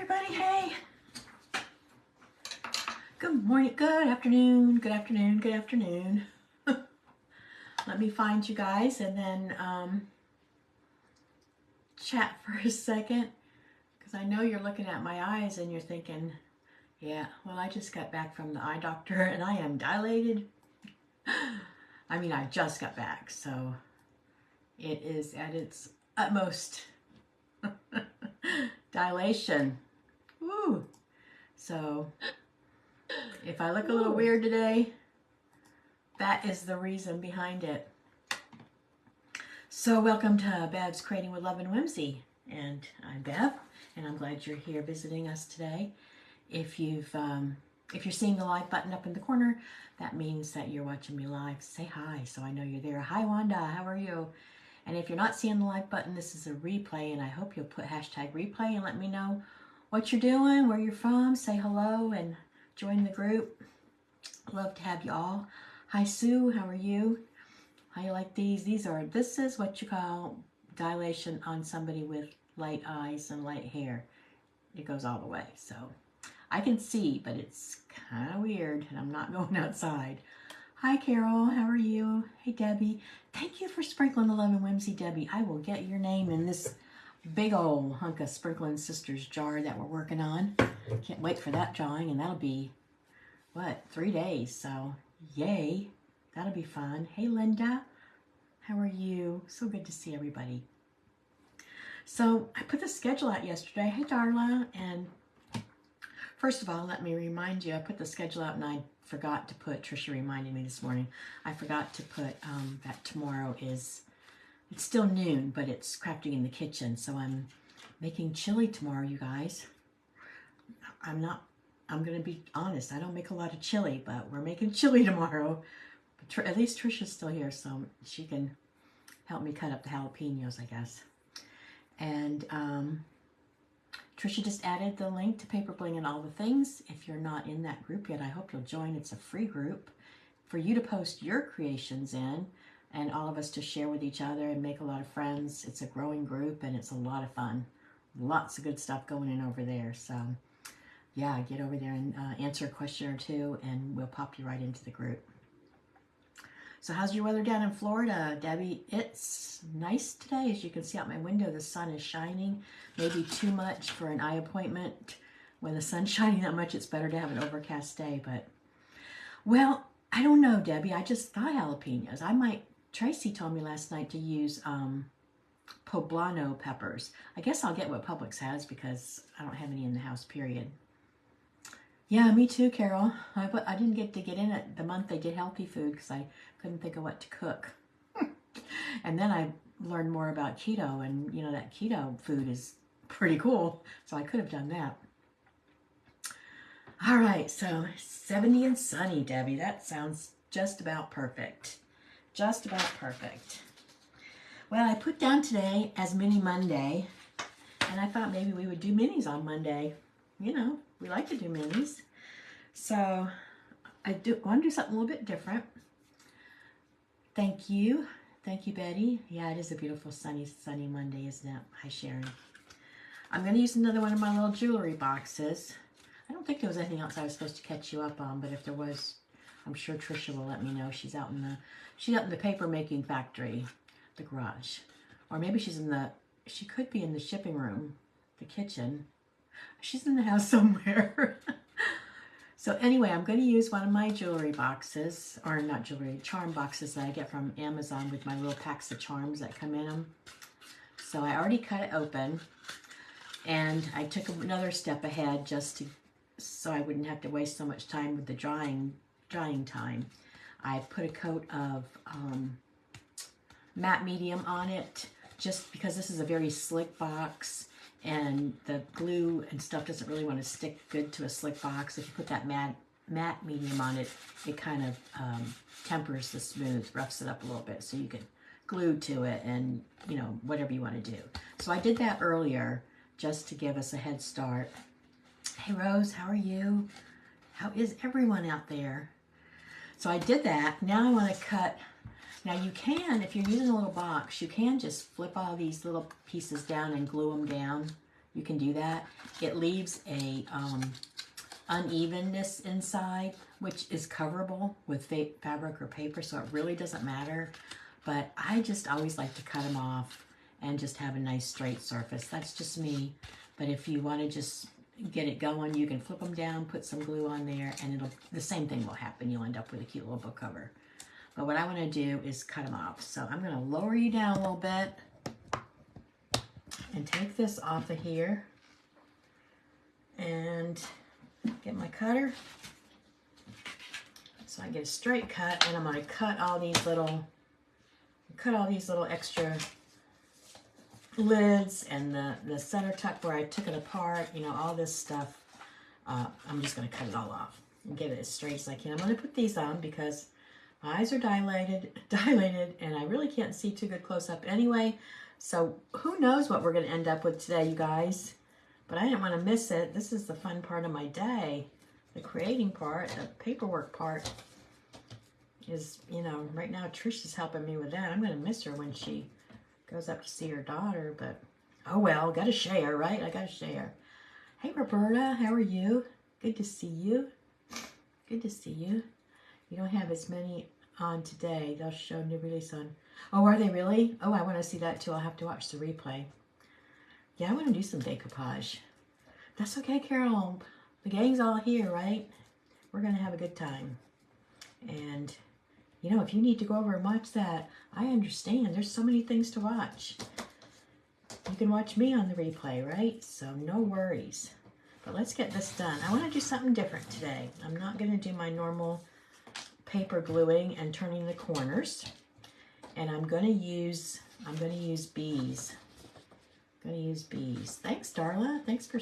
everybody. Hey. Good morning, good afternoon, good afternoon, good afternoon. Let me find you guys and then chat for a second, because I know you're looking at my eyes and you're thinking, yeah, well, I just got back from the eye doctor and I am dilated. I mean, I just got back, so it is at its utmost dilation. Woo! So if I look a little weird today, that is the reason behind it. So welcome to Bev's Creating with Love and Whimsy, and I'm Bev, and I'm glad you're here visiting us today. If you're seeing the live button up in the corner, that means that you're watching me live. Say hi so I know you're there. Hi Wanda, how are you? And if you're not seeing the live button, this is a replay, and I hope you'll put hashtag replay and let me know what you're doing, where you're from, say hello, and join the group. Love to have you all. Hi Sue, how are you? How you like these? This is what you call dilation on somebody with light eyes and light hair. It goes all the way, so I can see, but it's kind of weird, and I'm not going outside. Hi Carol, how are you? Hey Debbie, thank you for sprinkling the Love and Whimsy, Debbie. I will get your name in this big old hunk of Sprinkling Sisters jar that we're working on. Can't wait for that drawing, and that'll be, what, 3 days, so yay. That'll be fun. Hey Linda, how are you? So good to see everybody. So I put the schedule out yesterday. Hey Darla, and first of all, let me remind you, I put the schedule out and I forgot to put, Trisha reminded me this morning, I forgot to put that tomorrow is, it's still noon, but it's crafting in the kitchen. So I'm making chili tomorrow, you guys. I'm going to be honest, I don't make a lot of chili, but we're making chili tomorrow. But at least Trisha's still here, so she can help me cut up the jalapenos, I guess. And Trisha just added the link to Paper Bling and all the things. If you're not in that group yet, I hope you'll join. It's a free group for you to post your creations in and all of us to share with each other and make a lot of friends. It's a growing group and it's a lot of fun. Lots of good stuff going in over there. So yeah, get over there and answer a question or two and we'll pop you right into the group. So how's your weather down in Florida, Debbie? It's nice today. As you can see out my window, the sun is shining. Maybe too much for an eye appointment. When the sun's shining that much, it's better to have an overcast day. But, well, I don't know, Debbie. I just thought jalapenos. Tracy told me last night to use poblano peppers. I guess I'll get what Publix has because I don't have any in the house, period. Yeah, me too, Carol. I didn't get to get in it the month they did healthy food because I couldn't think of what to cook. And then I learned more about keto, and you know that keto food is pretty cool, so I could have done that. All right, so 70 and sunny, Debbie. That sounds just about perfect. Just about perfect. Well, I put down today as Mini Monday, and I thought maybe we would do minis on Monday. You know, we like to do minis. So I want to do something a little bit different. Thank you. Thank you, Betty. Yeah, it is a beautiful sunny Monday, isn't it? Hi, Sharon. I'm going to use another one of my little jewelry boxes. I don't think there was anything else I was supposed to catch you up on, but if there was, I'm sure Trisha will let me know. She's out in the paper making factory, the garage. Or maybe she could be in the shipping room, the kitchen. She's in the house somewhere. So anyway, I'm going to use one of my jewelry boxes, or not jewelry, charm boxes that I get from Amazon with my little packs of charms that come in them. So I already cut it open, and I took another step ahead so I wouldn't have to waste so much time with the drying time. I put a coat of matte medium on it, just because this is a very slick box. And the glue and stuff doesn't really want to stick good to a slick box. If you put that matte medium on it, it kind of tempers the smooth, roughs it up a little bit so you can glue to it and, you know, whatever you want to do. So I did that earlier just to give us a head start. Hey Rose, how are you? How is everyone out there? So I did that. Now I want to cut. Now you can, if you're using a little box, you can just flip all these little pieces down and glue them down. you can do that. It leaves a unevenness inside, which is coverable with fabric or paper, so it really doesn't matter. But I just always like to cut them off and just have a nice straight surface. That's just me. But if you want to just get it going, you can flip them down, put some glue on there, and the same thing will happen. You'll end up with a cute little book cover. But what I want to do is cut them off. So I'm going to lower you down a little bit and take this off of here and get my cutter so I get a straight cut, and I'm going to cut all these little extra lids and the center tuck where I took it apart, you know, all this stuff. I'm just going to cut it all off and get it as straight as I can. I'm going to put these on because my eyes are dilated, and I really can't see too good close up anyway. So who knows what we're going to end up with today, you guys. But I didn't want to miss it. This is the fun part of my day. The creating part, the paperwork part is, you know, right now Trish is helping me with that. I'm going to miss her when she goes up to see her daughter, but oh well, got to share, right? I got to share. Hey, Roberta, how are you? Good to see you. Good to see you. You don't have as many on today. They'll show new release on. Oh, are they really? Oh, I want to see that too. I'll have to watch the replay. Yeah, I want to do some decoupage. That's okay, Carol. The gang's all here, right? We're going to have a good time. And, you know, if you need to go over and watch that, I understand. There's so many things to watch. You can watch me on the replay, right? So no worries. But let's get this done. I want to do something different today. I'm not going to do my normal paper gluing and turning the corners. And I'm going to use bees. I'm going to use bees. Thanks, Darla. Thanks for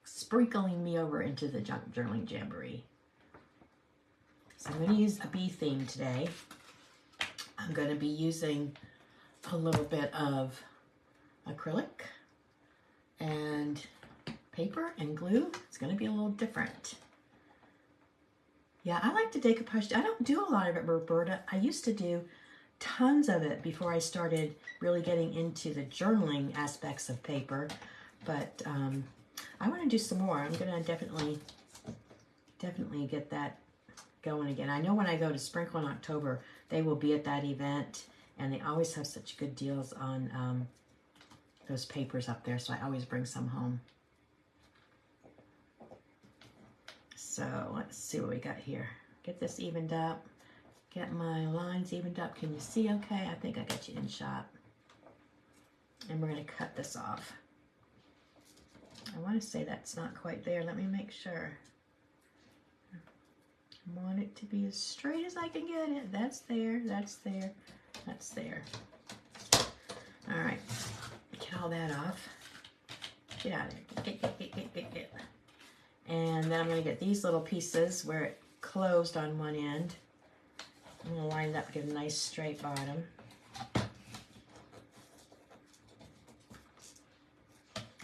sprinkling me over into the journaling jamboree. So I'm going to use a bee theme today. I'm going to be using a little bit of acrylic and paper and glue. It's going to be a little different. Yeah, I like to decoupage. I don't do a lot of it, Roberta. I used to do tons of it before I started really getting into the journaling aspects of paper. But I want to do some more. I'm going to definitely get that going again. I know when I go to Sprinkle in October, they will be at that event, and they always have such good deals on those papers up there, so I always bring some home. So let's see what we got here. Get this evened up. Get my lines evened up. Can you see okay? I think I got you in shot. And we're going to cut this off. I want to say that's not quite there. Let me make sure. I want it to be as straight as I can get it. That's there. That's there. That's there. All right. Get all that off. Get out of there. Get. And then I'm going to get these little pieces where it closed on one end. I'm going to line it up, get a nice straight bottom.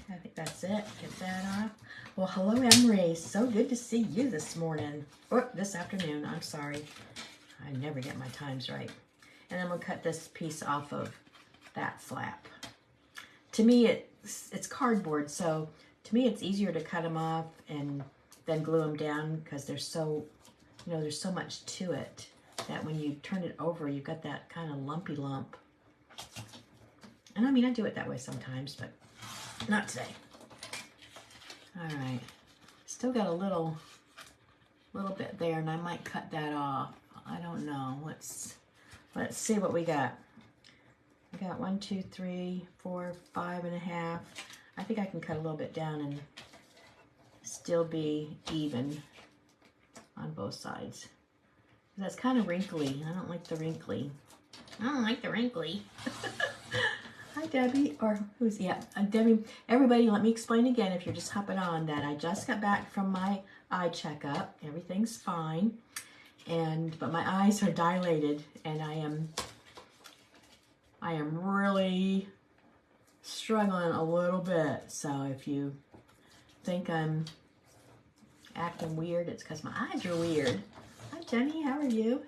I think that's it. Get that off. Well, hello, Emery. So good to see you this morning. Or this afternoon. I'm sorry. I never get my times right. And I'm going to cut this piece off of that flap. To me, it's cardboard, so to me it's easier to cut them off and then glue them down because there's so much to it that when you turn it over, you've got that kind of lumpy lump. And I mean, I do it that way sometimes, but not today. All right, still got a little bit there, and I might cut that off. I don't know. Let's see what we got. We got 1, 2, 3, 4, 5.5. I think I can cut a little bit down and still be even on both sides. That's kind of wrinkly. I don't like the wrinkly. Hi, Debbie. Or who's, yeah, Debbie. Everybody, let me explain again if you're just hopping on that I just got back from my eye checkup. Everything's fine. But my eyes are dilated, and I am really struggling a little bit. So if you think I'm acting weird, it's because my eyes are weird. Hi, Jenny. How are you?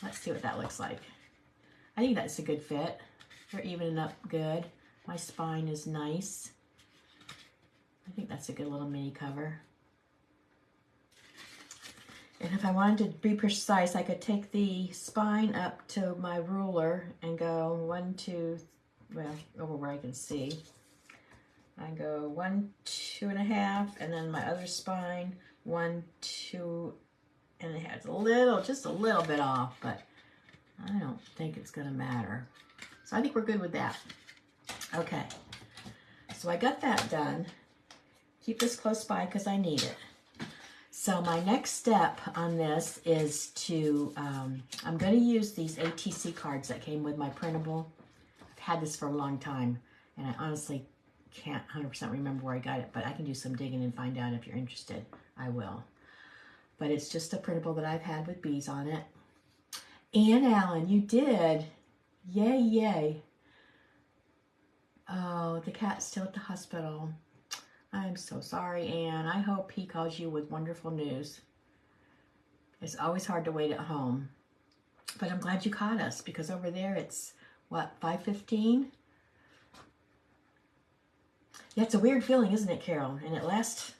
Let's see what that looks like. I think that's a good fit. They're evening up good. My spine is nice. I think that's a good little mini cover. And if I wanted to be precise, I could take the spine up to my ruler and go 1, 2, well, over where I can see. I go 1, 2.5, and then my other spine, 1, 2.5. It's a little, just a little bit off, but I don't think it's gonna matter. So I think we're good with that. Okay, so I got that done. Keep this close by because I need it. So my next step on this is to, I'm going to use these ATC cards that came with my printable. I've had this for a long time, and I honestly can't 100% remember where I got it, but I can do some digging and find out if you're interested. I will. But it's just a printable that I've had with bees on it. Ann Allen, you did. Yay, yay. Oh, the cat's still at the hospital. I'm so sorry, Anne. I hope he calls you with wonderful news. It's always hard to wait at home. But I'm glad you caught us, because over there it's, what, 5:15? Yeah, it's a weird feeling, isn't it, Carol? And at last,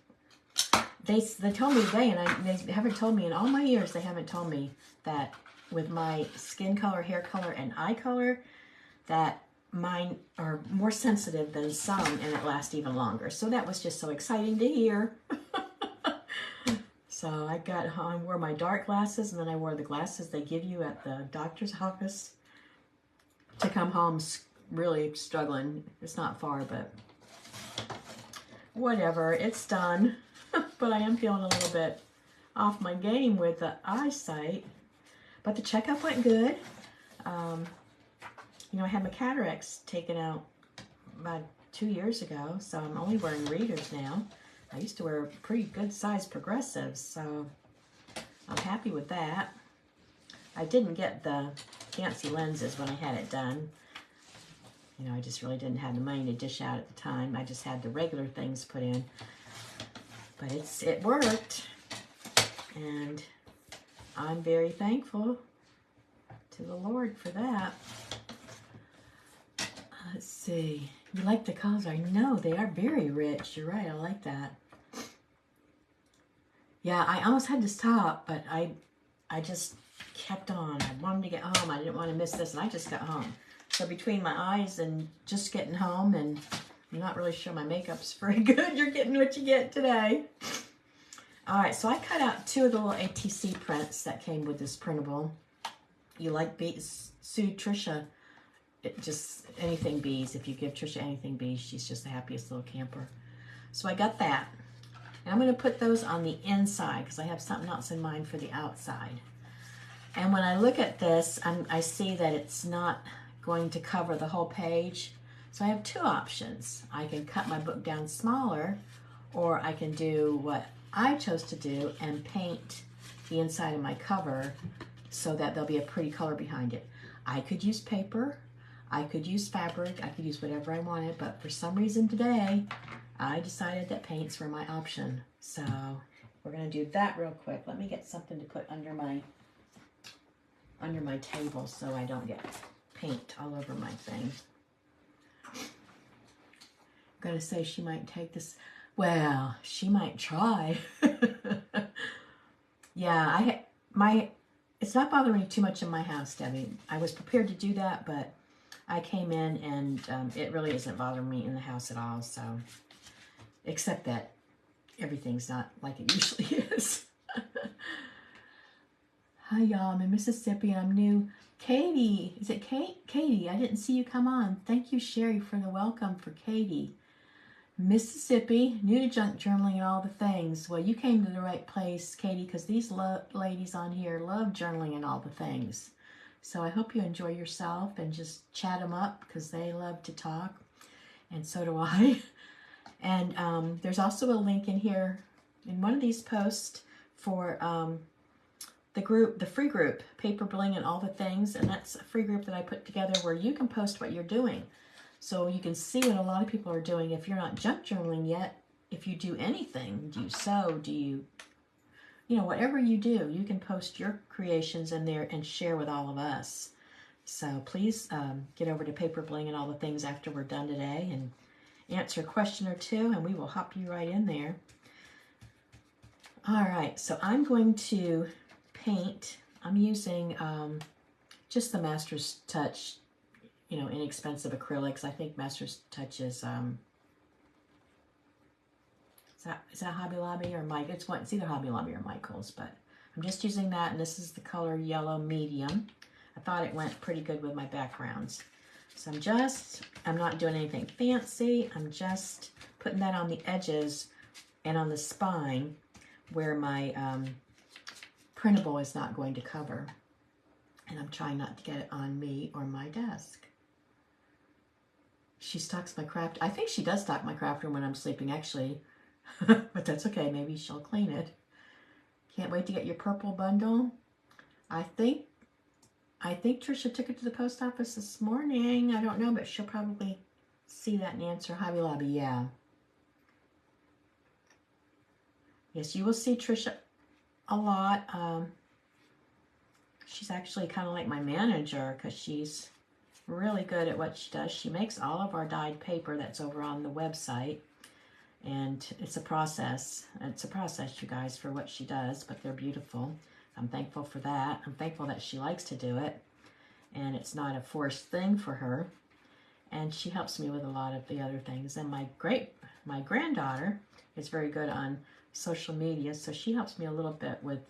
they told me today, and they haven't told me in all my years, they haven't told me that with my skin color, hair color, and eye color, that mine are more sensitive than some, and it lasts even longer. So that was just so exciting to hear. So I got home, I wore my dark glasses, and then I wore the glasses they give you at the doctor's office to come home really struggling. It's not far, but whatever, it's done. But I am feeling a little bit off my game with the eyesight. But the checkup went good. You know, I had my cataracts taken out about 2 years ago, so I'm only wearing readers now. I used to wear pretty good sized progressives, so I'm happy with that. I didn't get the fancy lenses when I had it done. You know, I just really didn't have the money to dish out at the time. I just had the regular things put in. But it worked, and I'm very thankful to the Lord for that. Let's see. You like the colors? I know they are very rich. You're right. I like that. Yeah, I almost had to stop, but I just kept on. I wanted to get home. I didn't want to miss this, and I just got home. So between my eyes and just getting home, and I'm not really sure my makeup's very good. You're getting what you get today. All right, so I cut out 2 of the little ATC prints that came with this printable. You like bees? Sue Trisha. Just anything bees. If you give Trisha anything bees, she's just the happiest little camper. So I got that. And I'm going to put those on the inside because I have something else in mind for the outside. And when I look at this, I see that it's not going to cover the whole page. So I have 2 options. I can cut my book down smaller, or I can do what I chose to do and paint the inside of my cover so that there'll be a pretty color behind it. I could use paper. I could use fabric, I could use whatever I wanted, but for some reason today, I decided that paints were my option. So we're gonna do that real quick. Let me get something to put under my table so I don't get paint all over my thing. I'm gonna say she might take this. Well, she might try. Yeah, it's not bothering me too much in my house, Debbie. I was prepared to do that, but I came in and it really isn't bothering me in the house at all, so, except that everything's not like it usually is. Hi, y'all. I'm in Mississippi and I'm new. Katie, is it Kate? Katie, I didn't see you come on. Thank you, Sherry, for the welcome for Katie. Mississippi, new to junk journaling and all the things. Well, you came to the right place, Katie, because these ladies on here love journaling and all the things. So I hope you enjoy yourself and just chat them up because they love to talk, and so do I. And there's also a link in here in one of these posts for the free group, Paper Bling and all the things, and that's a free group that I put together where you can post what you're doing. So you can see what a lot of people are doing. If you're not junk journaling yet, if you do anything, do you sew, do you know, whatever you do, you can post your creations in there and share with all of us. So please get over to Paper Bling and all the things after we're done today and answer a question or two, and we will hop you right in there. All right, so I'm going to paint. I'm using just the Master's Touch, you know, inexpensive acrylics. I think Master's Touch is that Hobby Lobby or Mike? It's either Hobby Lobby or Michael's, but I'm just using that, and this is the color Yellow Medium. I thought it went pretty good with my backgrounds. So I'm not doing anything fancy. I'm just putting that on the edges and on the spine where my printable is not going to cover. And I'm trying not to get it on me or my desk. She stocks my craft. I think she does stock my craft room when I'm sleeping, actually. But that's okay. Maybe she'll clean it. Can't wait to get your purple bundle. I think Trisha took it to the post office this morning. I don't know, but she'll probably see that and answer. Hobby Lobby, yeah. Yes, you will see Trisha a lot. She's actually kind of like my manager because she's really good at what she does. She makes all of our dyed paper that's over on the website. And it's a process. It's a process, you guys, for what she does, but they're beautiful. I'm thankful for that. I'm thankful that she likes to do it, and it's not a forced thing for her. And she helps me with a lot of the other things. And my granddaughter is very good on social media, so she helps me a little bit with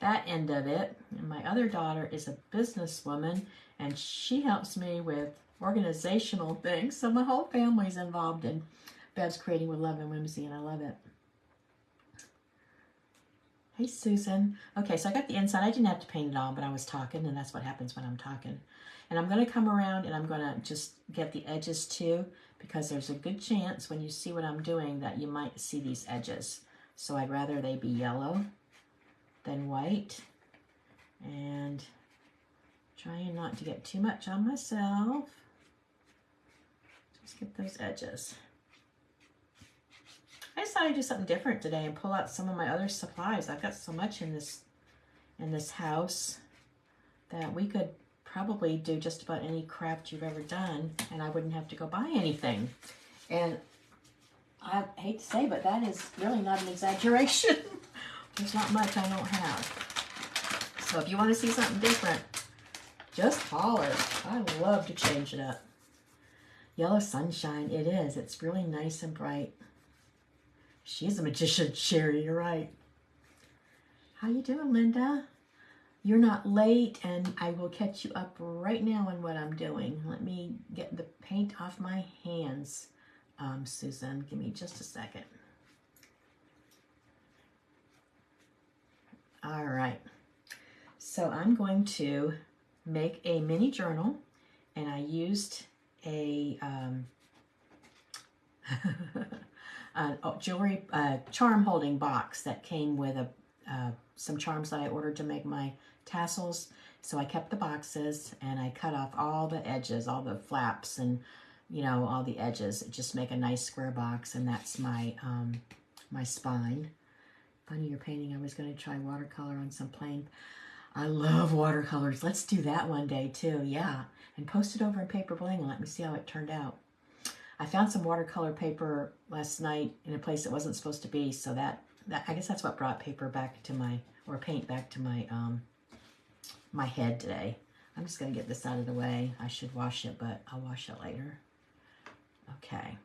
that end of it. And my other daughter is a businesswoman, and she helps me with organizational things. So my whole family's involved in Bev's Creating with Love and Whimsy, and I love it. Hey, Susan. Okay, so I got the inside. I didn't have to paint it all, but I was talking, and that's what happens when I'm talking. And I'm going to come around, and I'm going to just get the edges too, because there's a good chance when you see what I'm doing that you might see these edges. So I'd rather they be yellow than white. And trying not to get too much on myself. Just get those edges. I decided to do something different today and pull out some of my other supplies. I've got so much in this house that we could probably do just about any craft you've ever done, and I wouldn't have to go buy anything. And I hate to say, but that is really not an exaggeration. There's not much I don't have. So if you want to see something different, just holler. I love to change it up. Yellow Sunshine, it is. It's really nice and bright. She's a magician, Sherry, you're right. How you doing, Linda? You're not late, and I will catch you up right now on what I'm doing. Let me get the paint off my hands, Susan. Give me just a second. All right. So I'm going to make a mini journal, and I used a jewelry charm holding box that came with some charms that I ordered to make my tassels. So I kept the boxes, and I cut off all the edges, all the flaps, and all the edges. Just make a nice square box, and that's my my spine. Funny you're painting. I was going to try watercolor on some plain. I love watercolors. Let's do that one day too. Yeah, and post it over in Paper Bling and let me see how it turned out. I found some watercolor paper last night in a place it wasn't supposed to be, so that I guess that's what brought paper back to paint back to my my head today. I'm just gonna get this out of the way. I should wash it, but I'll wash it later. Okay.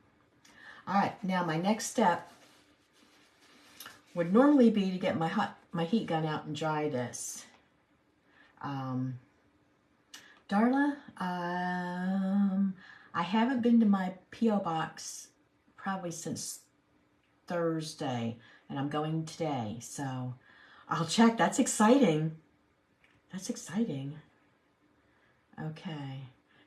All right. Now my next step would normally be to get my heat gun out and dry this. Darla, I haven't been to my P.O. box probably since Thursday, and I'm going today, so I'll check. That's exciting. That's exciting. Okay,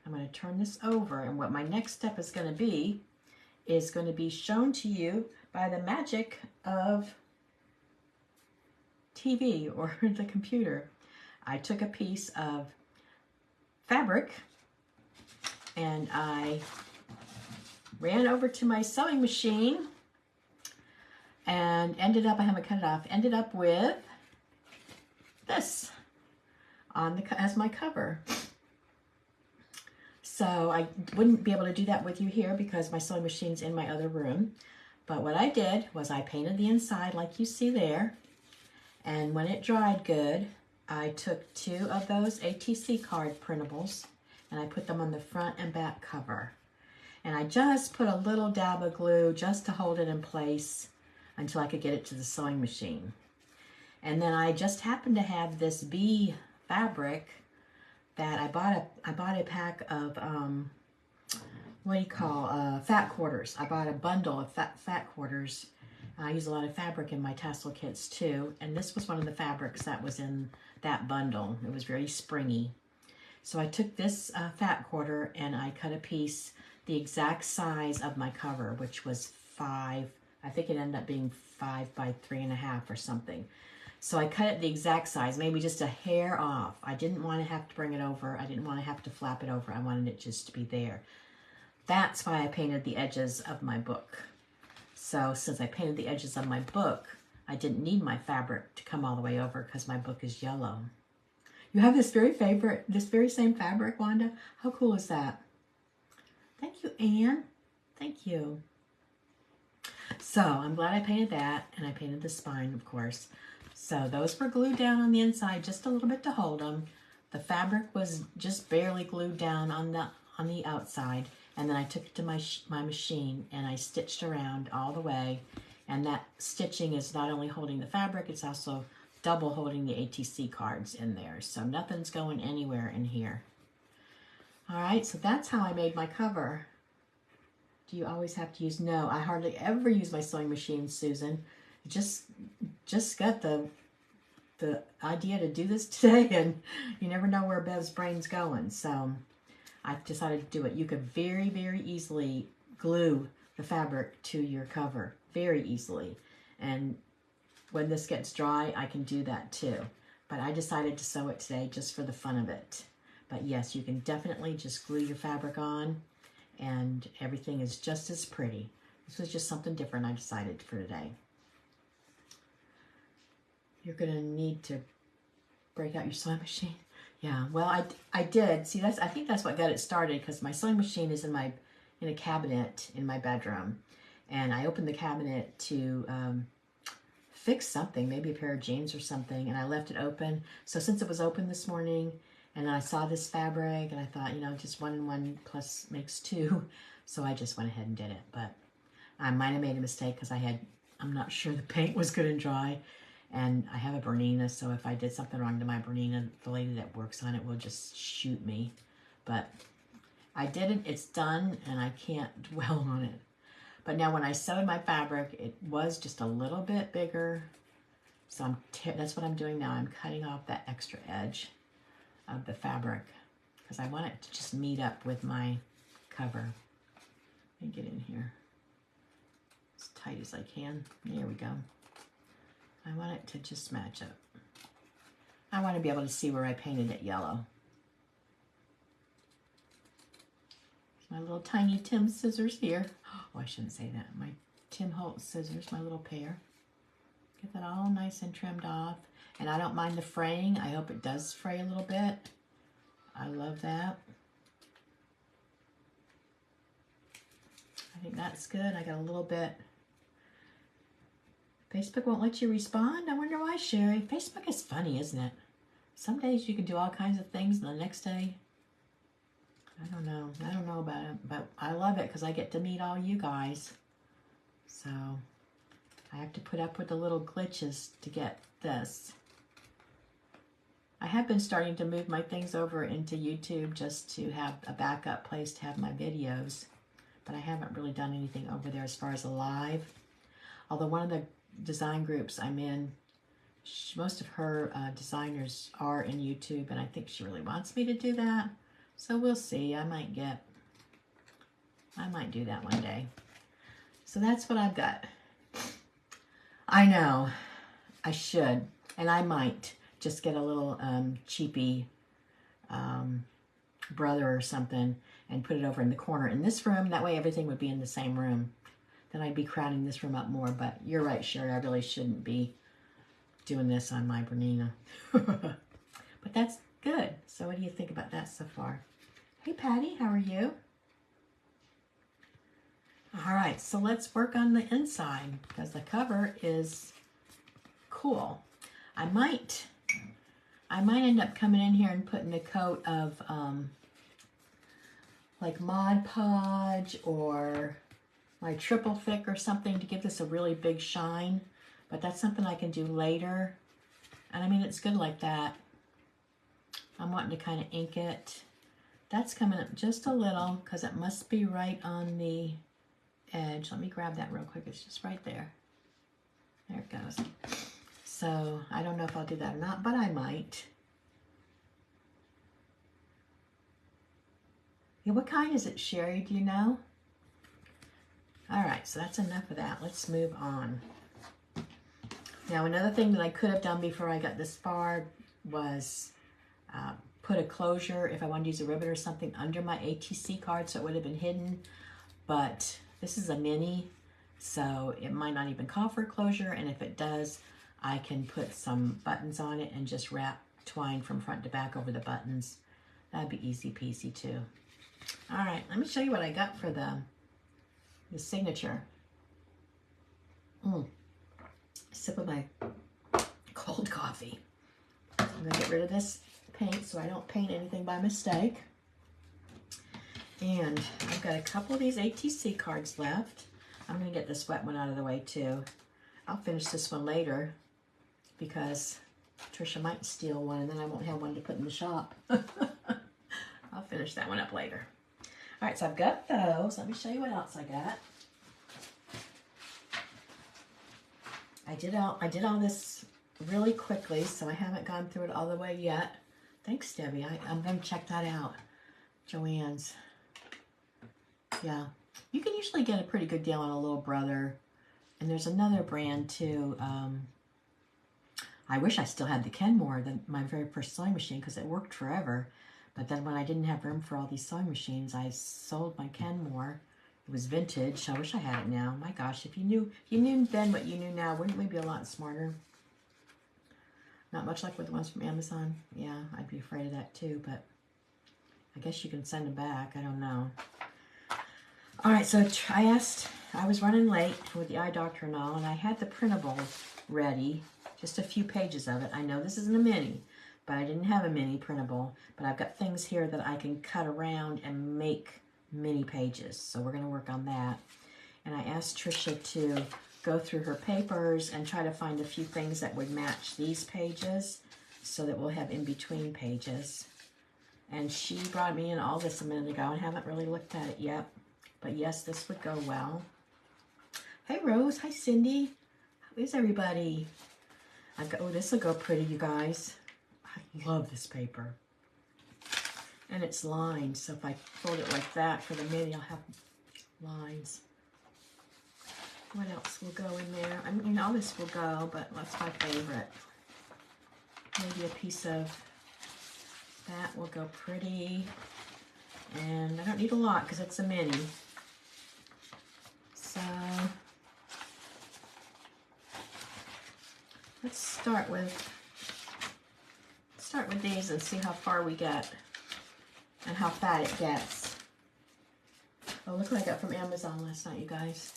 I'm going to turn this over, and what my next step is going to be shown to you by the magic of TV or the computer. I took a piece of fabric and I ran over to my sewing machine and ended up, I haven't cut it off, ended up with this as my cover. So I wouldn't be able to do that with you here because my sewing machine's in my other room. But what I did was I painted the inside like you see there. And when it dried good, I took 2 of those ATC card printables and I put them on the front and back cover. And I just put a little dab of glue just to hold it in place until I could get it to the sewing machine. And then I just happened to have this bee fabric that I bought a pack of what do you call fat quarters. I bought a bundle of fat quarters. I use a lot of fabric in my tassel kits too, and this was one of the fabrics that was in that bundle. It was very springy. So I took this fat quarter and I cut a piece the exact size of my cover, which was 5. I think it ended up being 5 by 3.5 or something. So I cut it the exact size, maybe just a hair off. I didn't want to have to bring it over. I didn't want to have to flap it over. I wanted it just to be there. That's why I painted the edges of my book. So since I painted the edges of my book, I didn't need my fabric to come all the way over because my book is yellow. You have this very same fabric, Wanda? How cool is that? Thank you, Anne. Thank you. So I'm glad I painted that, and I painted the spine, of course. So those were glued down on the inside just a little bit to hold them. The fabric was just barely glued down on the outside, and then I took it to my machine and I stitched around all the way. And that stitching is not only holding the fabric, it's also double holding the ATC cards in there. So nothing's going anywhere in here. All right, so that's how I made my cover. Do you always have to use? No, I hardly ever use my sewing machine, Susan. Just got the idea to do this today, and you never know where Bev's brain's going. So I decided to do it. You could very, very easily glue the fabric to your cover, very easily. And when this gets dry, I can do that too. But I decided to sew it today just for the fun of it. But yes, you can definitely just glue your fabric on and everything is just as pretty. This was just something different I decided for today. You're gonna need to break out your sewing machine. Yeah, well, I did. See, I think that's what got it started, because my sewing machine is in a cabinet in my bedroom. And I opened the cabinet to fix something, maybe a pair of jeans or something, and I left it open. So since it was open this morning, and I saw this fabric, and I thought, just 1 and 1 plus makes 2. So I just went ahead and did it. But I might have made a mistake because I'm not sure the paint was good and dry. And I have a Bernina, so if I did something wrong to my Bernina, the lady that works on it will just shoot me. But I did it, it's done, and I can't dwell on it. But now when I sewed my fabric, it was just a little bit bigger. So that's what I'm doing now. I'm cutting off that extra edge of the fabric because I want it to just meet up with my cover. Let me get in here as tight as I can. There we go. I want it to just match up. I want to be able to see where I painted it yellow. My little tiny Tim scissors here. Oh, I shouldn't say that. My Tim Holtz scissors, my little pair. Get that all nice and trimmed off. And I don't mind the fraying. I hope it does fray a little bit. I love that. I think that's good. I got a little bit. Facebook won't let you respond? I wonder why, Sherry. Facebook is funny, isn't it? Some days you can do all kinds of things, and the next day, I don't know. I don't know about it, but I love it because I get to meet all you guys. So I have to put up with the little glitches to get this. I have been starting to move my things over into YouTube just to have a backup place to have my videos, but I haven't really done anything over there as far as a live. Although one of the design groups I'm in, most of her designers are in YouTube, and I think she really wants me to do that. So we'll see. I might do that one day. So that's what I've got. I know I should, and I might just get a little cheapy brother or something and put it over in the corner in this room. That way everything would be in the same room. Then I'd be crowding this room up more. But you're right, Sherry. I really shouldn't be doing this on my Bernina. But that's good. So what do you think about that so far? Hey Patty, how are you? All right, so let's work on the inside because the cover is cool. I might end up coming in here and putting a coat of like Mod Podge or my Triple Thick or something to give this a really big shine, but that's something I can do later. And I mean, it's good like that. I'm wanting to kind of ink it. That's coming up just a little because it must be right on the edge. Let me grab that real quick. It's just right there. There it goes. So I don't know if I'll do that or not, but I might. Yeah, what kind is it, Sherry? Do you know? All right, so that's enough of that. Let's move on. Now, another thing that I could have done before I got this far was put a closure, if I wanted to use a ribbon or something, under my ATC card so it would have been hidden. But this is a mini, so it might not even call for a closure. And if it does, I can put some buttons on it and just wrap twine from front to back over the buttons. That'd be easy peasy too. All right, let me show you what I got for the signature. Sip of my cold coffee. I'm gonna get rid of this paint so I don't paint anything by mistake. And I've got a couple of these ATC cards left. I'm gonna get this wet one out of the way too. I'll finish this one later because Trisha might steal one and then I won't have one to put in the shop. I'll finish that one up later. All right, so I've got those. Let me show you what else I got. I did all this really quickly, so I haven't gone through it all the way yet. Thanks, Debbie. I'm going to check that out. Joann's. Yeah. You can usually get a pretty good deal on a Little Brother. And there's another brand, too. I wish I still had the Kenmore, my very first sewing machine, because it worked forever. But then when I didn't have room for all these sewing machines, I sold my Kenmore. It was vintage. I wish I had it now. My gosh, if you knew then what you knew now, wouldn't we be a lot smarter? Not much like with the ones from Amazon. Yeah, I'd be afraid of that too, but I guess you can send them back. I don't know. All right, so I was running late with the eye doctor and all, and I had the printable ready, just a few pages of it. I know this isn't a mini, but I didn't have a mini printable, but I've got things here that I can cut around and make mini pages, so we're going to work on that. And I asked Trisha to go through her papers and try to find a few things that would match these pages so that we'll have in-between pages. And she brought me in all this a minute ago and haven't really looked at it yet, but yes, this would go well. Hey Rose, hi Cindy, how is everybody? Oh, this will go pretty, you guys. I love this paper. And it's lined, so if I fold it like that for the mini, I'll have lines. What else will go in there? I mean, all this will go, but what's my favorite? Maybe a piece of that will go pretty. And I don't need a lot because it's a mini. So let's start with these and see how far we get and how fat it gets. Oh, look what I got from Amazon last night, you guys.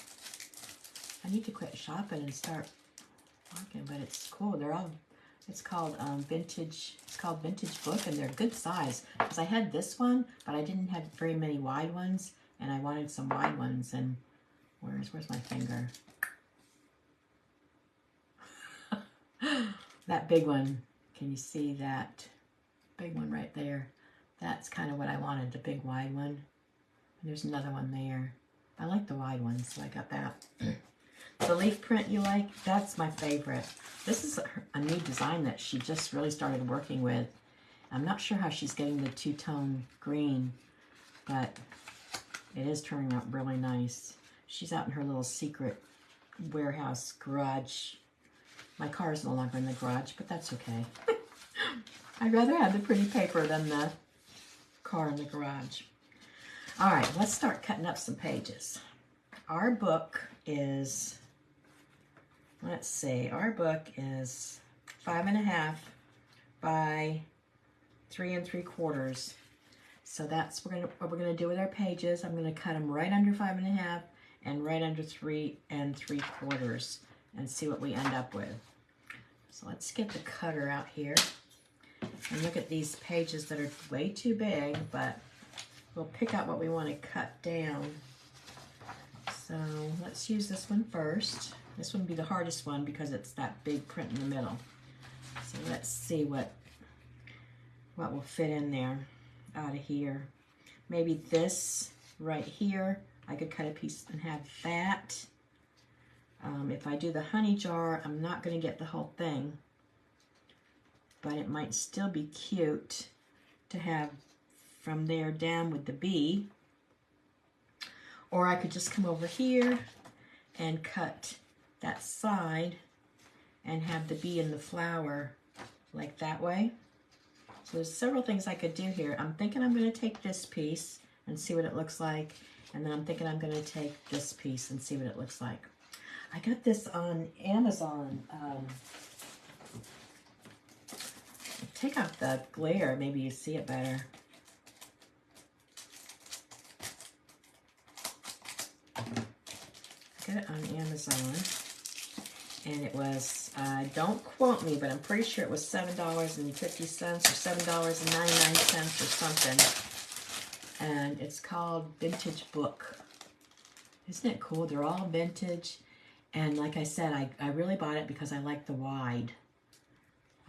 I need to quit shopping and start working, but it's cool. It's called Vintage Book, and they're good size. Because I had this one, but I didn't have very many wide ones, and I wanted some wide ones. And where's my finger? That big one. Can you see that big one right there? That's kind of what I wanted, the big wide one. And there's another one there. I like the wide ones, so I got that. The leaf print you like? That's my favorite. This is a new design that she just really started working with. I'm not sure how she's getting the two-tone green, but it is turning out really nice. She's out in her little secret warehouse garage. My car is no longer in the garage, but that's okay. I'd rather have the pretty paper than the car in the garage. All right, let's start cutting up some pages. Our book is, let's see, our book is 5.5 by 3 3/4. So that's what we're gonna do with our pages. I'm gonna cut them right under 5.5 and right under 3 3/4 and see what we end up with. So let's get the cutter out here and look at these pages that are way too big, but we'll pick out what we want to cut down. So let's use this one first. This one would be the hardest one because it's that big print in the middle. So let's see what will fit in there out of here. Maybe this right here, I could cut a piece and have that. If I do the honey jar, I'm not going to get the whole thing, but it might still be cute to have from there down with the bee. Or I could just come over here and cut that side and have the bee and the flower like that way. So there's several things I could do here. I'm thinking I'm going to take this piece and see what it looks like, and then I'm thinking I'm going to take this piece and see what it looks like. I got this on Amazon. Take off the glare, maybe you see it better. I got it on Amazon, and it was, don't quote me, but I'm pretty sure it was $7.50 or $7.99 or something. And it's called Vintage Book. Isn't it cool? They're all vintage. And like I said, I really bought it because I like the wide.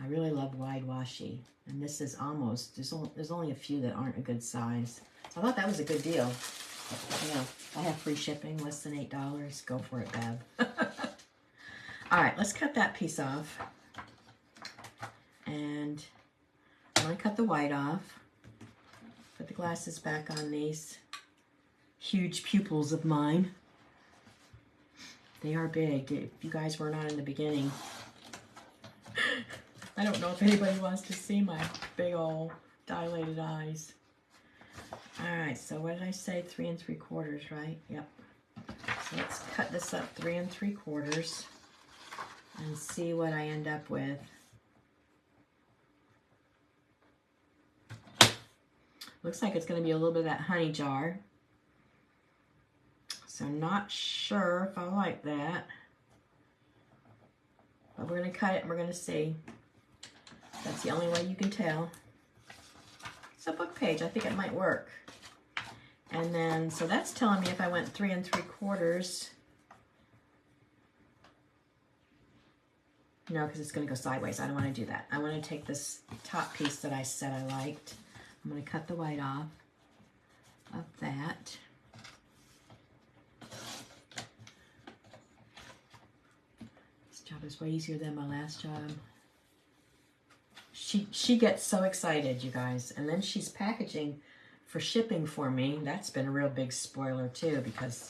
I really love wide washi. And this is almost, there's only a few that aren't a good size. So I thought that was a good deal. You know, I have free shipping, less than $8. Go for it, Bev. All right, let's cut that piece off. And I'm going to cut the white off. Put the glasses back on these huge pupils of mine. They are big. If you guys were not in the beginning, I don't know if anybody wants to see my big old dilated eyes. All right, so what did I say? 3 3/4, right? Yep. So let's cut this up 3 3/4 and see what I end up with. Looks like it's going to be a little bit of that honey jar. So I'm not sure if I like that. But we're going to cut it and we're going to see. That's the only way you can tell. It's a book page. I think it might work. And then, so that's telling me if I went 3 3/4. No, because it's going to go sideways. I don't want to do that. I want to take this top piece that I said I liked. I'm going to cut the white off of that. This job is way easier than my last job. She gets so excited, you guys. And then she's packaging for shipping for me. That's been a real big spoiler too, because,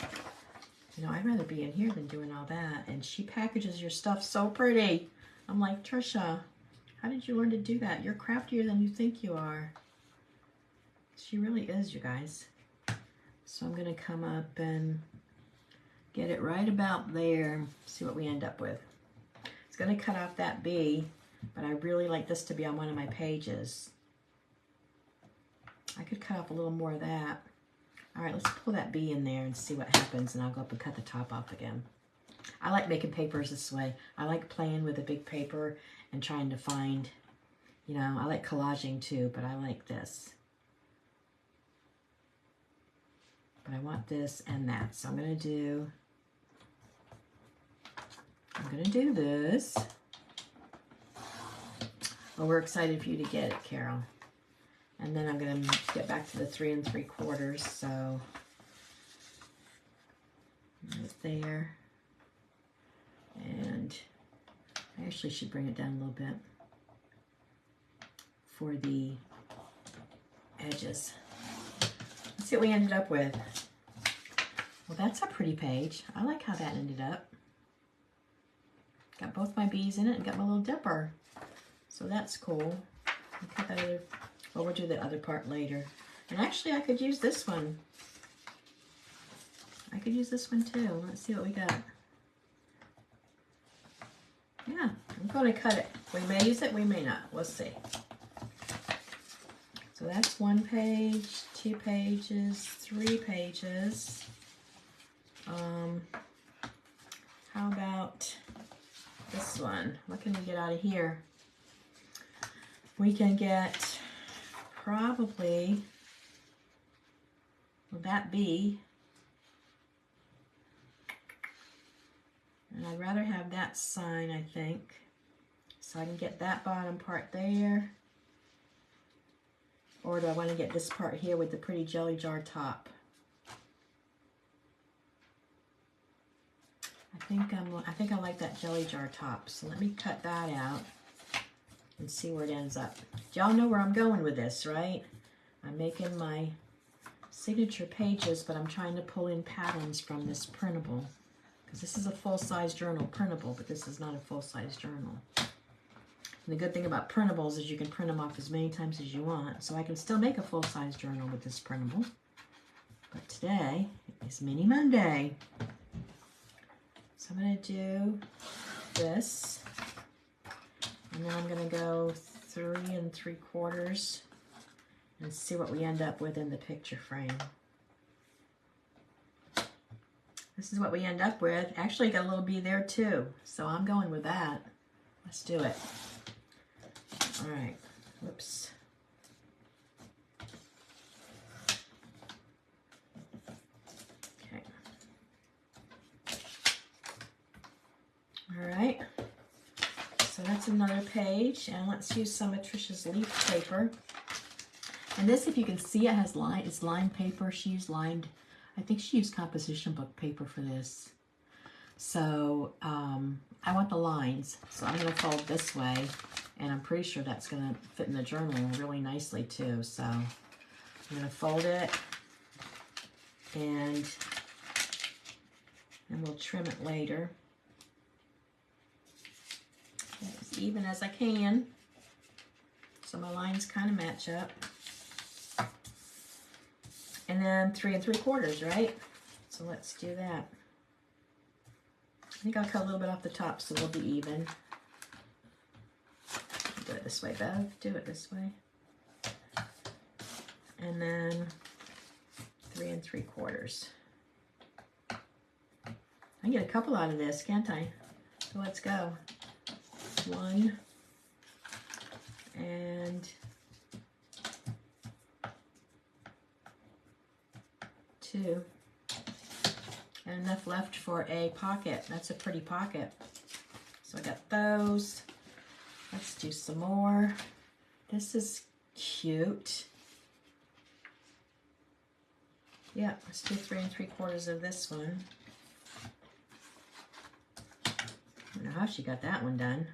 you know, I'd rather be in here than doing all that. And she packages your stuff so pretty. I'm like, Trisha, how did you learn to do that? You're craftier than you think you are. She really is, you guys. So I'm going to come up and get it right about there. See what we end up with. It's going to cut off that bee, but I really like this to be on one of my pages. I could cut off a little more of that. All right, let's pull that bee in there and see what happens, and I'll go up and cut the top off again. I like making papers this way. I like playing with a big paper and trying to find, you know, I like collaging too, but I like this. But I want this and that, so I'm going to do this. Well, we're excited for you to get it, Carol. And then I'm going to get back to the 3 3/4, so right there. And I actually should bring it down a little bit for the edges. Let's see what we ended up with. Well, that's a pretty page. I like how that ended up. Got both my bees in it and got my little dipper. So that's cool. I'll cut that other, well, we'll do the other part later. And actually, I could use this one. I could use this one too. Let's see what we got. Yeah, I'm going to cut it. We may use it, we may not. We'll see. So that's 1 page, 2 pages, 3 pages. How about this one? What can we get out of here? We can get probably, will that be, and I'd rather have that sign, I think. So I can get that bottom part there. Or do I want to get this part here with the pretty jelly jar top? I think I like that jelly jar top. So let me cut that out and see where it ends up. Y'all know where I'm going with this, right? I'm making my signature pages, but I'm trying to pull in patterns from this printable. Because this is a full-size journal printable, but this is not a full-size journal. And the good thing about printables is you can print them off as many times as you want. So I can still make a full-size journal with this printable. But today is Mini Monday. So I'm going to do this. And then I'm going to go 3 3/4 and see what we end up with in the picture frame. This is what we end up with. Actually, got a little bee there too. So I'm going with that. Let's do it. All right, whoops. Okay. All right, so that's another page, and let's use some of Trisha's leaf paper. And this, if you can see, it has it's lined paper. She used lined, I think she used composition book paper for this. So I want the lines, so I'm going to fold this way. And I'm pretty sure that's going to fit in the journal really nicely too. So I'm going to fold it and we'll trim it later. As even as I can. So my lines kind of match up. And then 3 3/4, right? So let's do that. I think I'll cut a little bit off the top so they'll be even. Do it this way, Bev. Do it this way. And then 3 3/4. I can get a couple out of this, can't I? So let's go. 1 and 2. And enough left for a pocket. That's a pretty pocket. So I got those. Let's do some more. This is cute. Yeah, let's do 3 3/4 of this one. I don't know how she got that one done.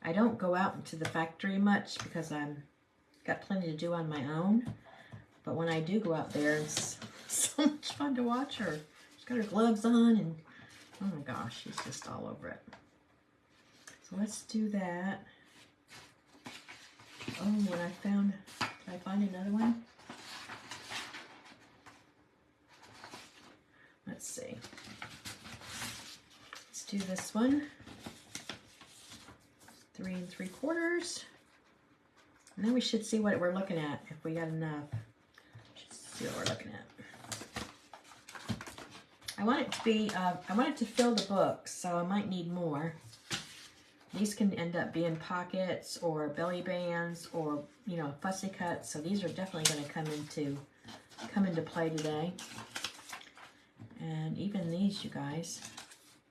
I don't go out into the factory much because I've got plenty to do on my own. But when I do go out there, it's so much fun to watch her. She's got her gloves on and oh my gosh, she's just all over it. So let's do that. Oh, what I found, did I find another one? Let's see. Let's do this one. 3 3/4. And then we should see what we're looking at, if we got enough. Should see what we're looking at. I want it to be, I want it to fill the book, so I might need more. These can end up being pockets or belly bands or, you know, fussy cuts. So these are definitely going to come into play today. And even these, you guys,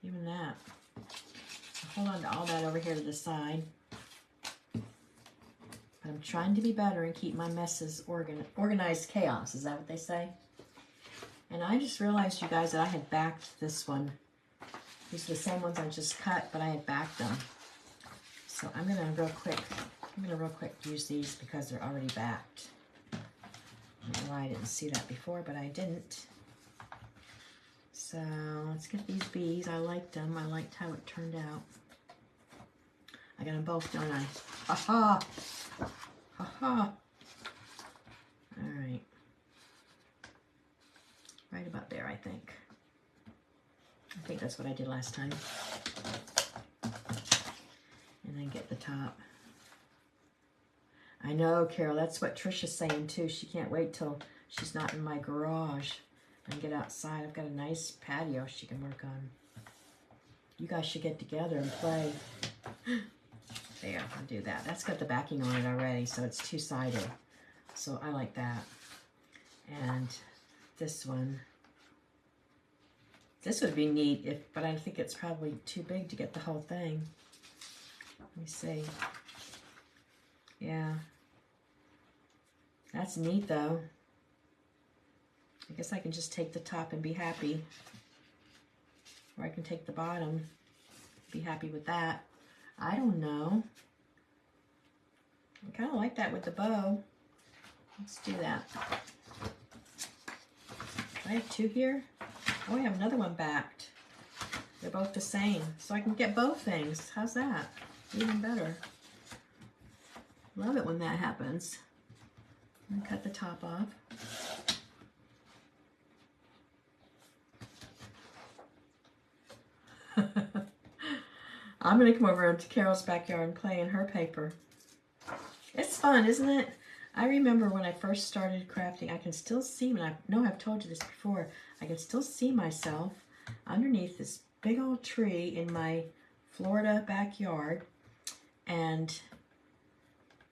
even that. So hold on to all that over here to the side. But I'm trying to be better and keep my messes organized chaos. Is that what they say? And I just realized, you guys, that I had backed this one. These are the same ones I just cut, but I had backed them. So I'm gonna real quick use these because they're already backed. I don't know why I didn't see that before, but I didn't. So let's get these bees. I liked them. I liked how it turned out. I got them both, don't I? Ha ha! Ha ha! All right. Right about there, I think. I think that's what I did last time. And then get the top. I know, Carol. That's what Trisha's saying too. She can't wait till she's not in my garage and get outside. I've got a nice patio she can work on. You guys should get together and play. There, I'll do that. That's got the backing on it already, so it's two-sided. So I like that. And this one. This would be neat, but I think it's probably too big to get the whole thing. Let me see. Yeah. That's neat, though. I guess I can just take the top and be happy. Or I can take the bottom, be happy with that. I don't know. I kind of like that with the bow. Let's do that. Do I have two here? Oh, I have another one backed. They're both the same. So I can get both things. How's that? Even better. Love it when that happens. I'm gonna cut the top off. I'm going to come over to Carol's backyard and play in her paper. It's fun, isn't it? I remember when I first started crafting, I can still see, and I know I've told you this before, I can still see myself underneath this big old tree in my Florida backyard, and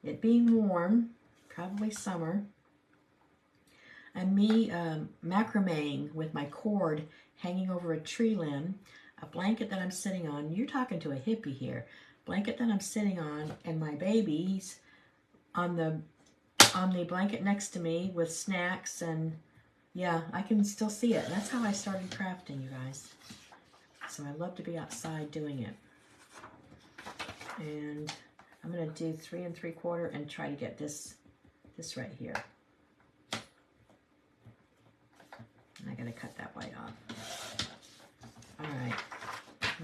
it being warm, probably summer, and me macrameing with my cord hanging over a tree limb, a blanket that I'm sitting on. You're talking to a hippie here. Blanket that I'm sitting on, and my babies on the blanket next to me with snacks, and yeah, I can still see it. That's how I started crafting, you guys. So I love to be outside doing it. And I'm gonna do 3 3/4 and try to get this right here. And I gotta cut that white off. All right,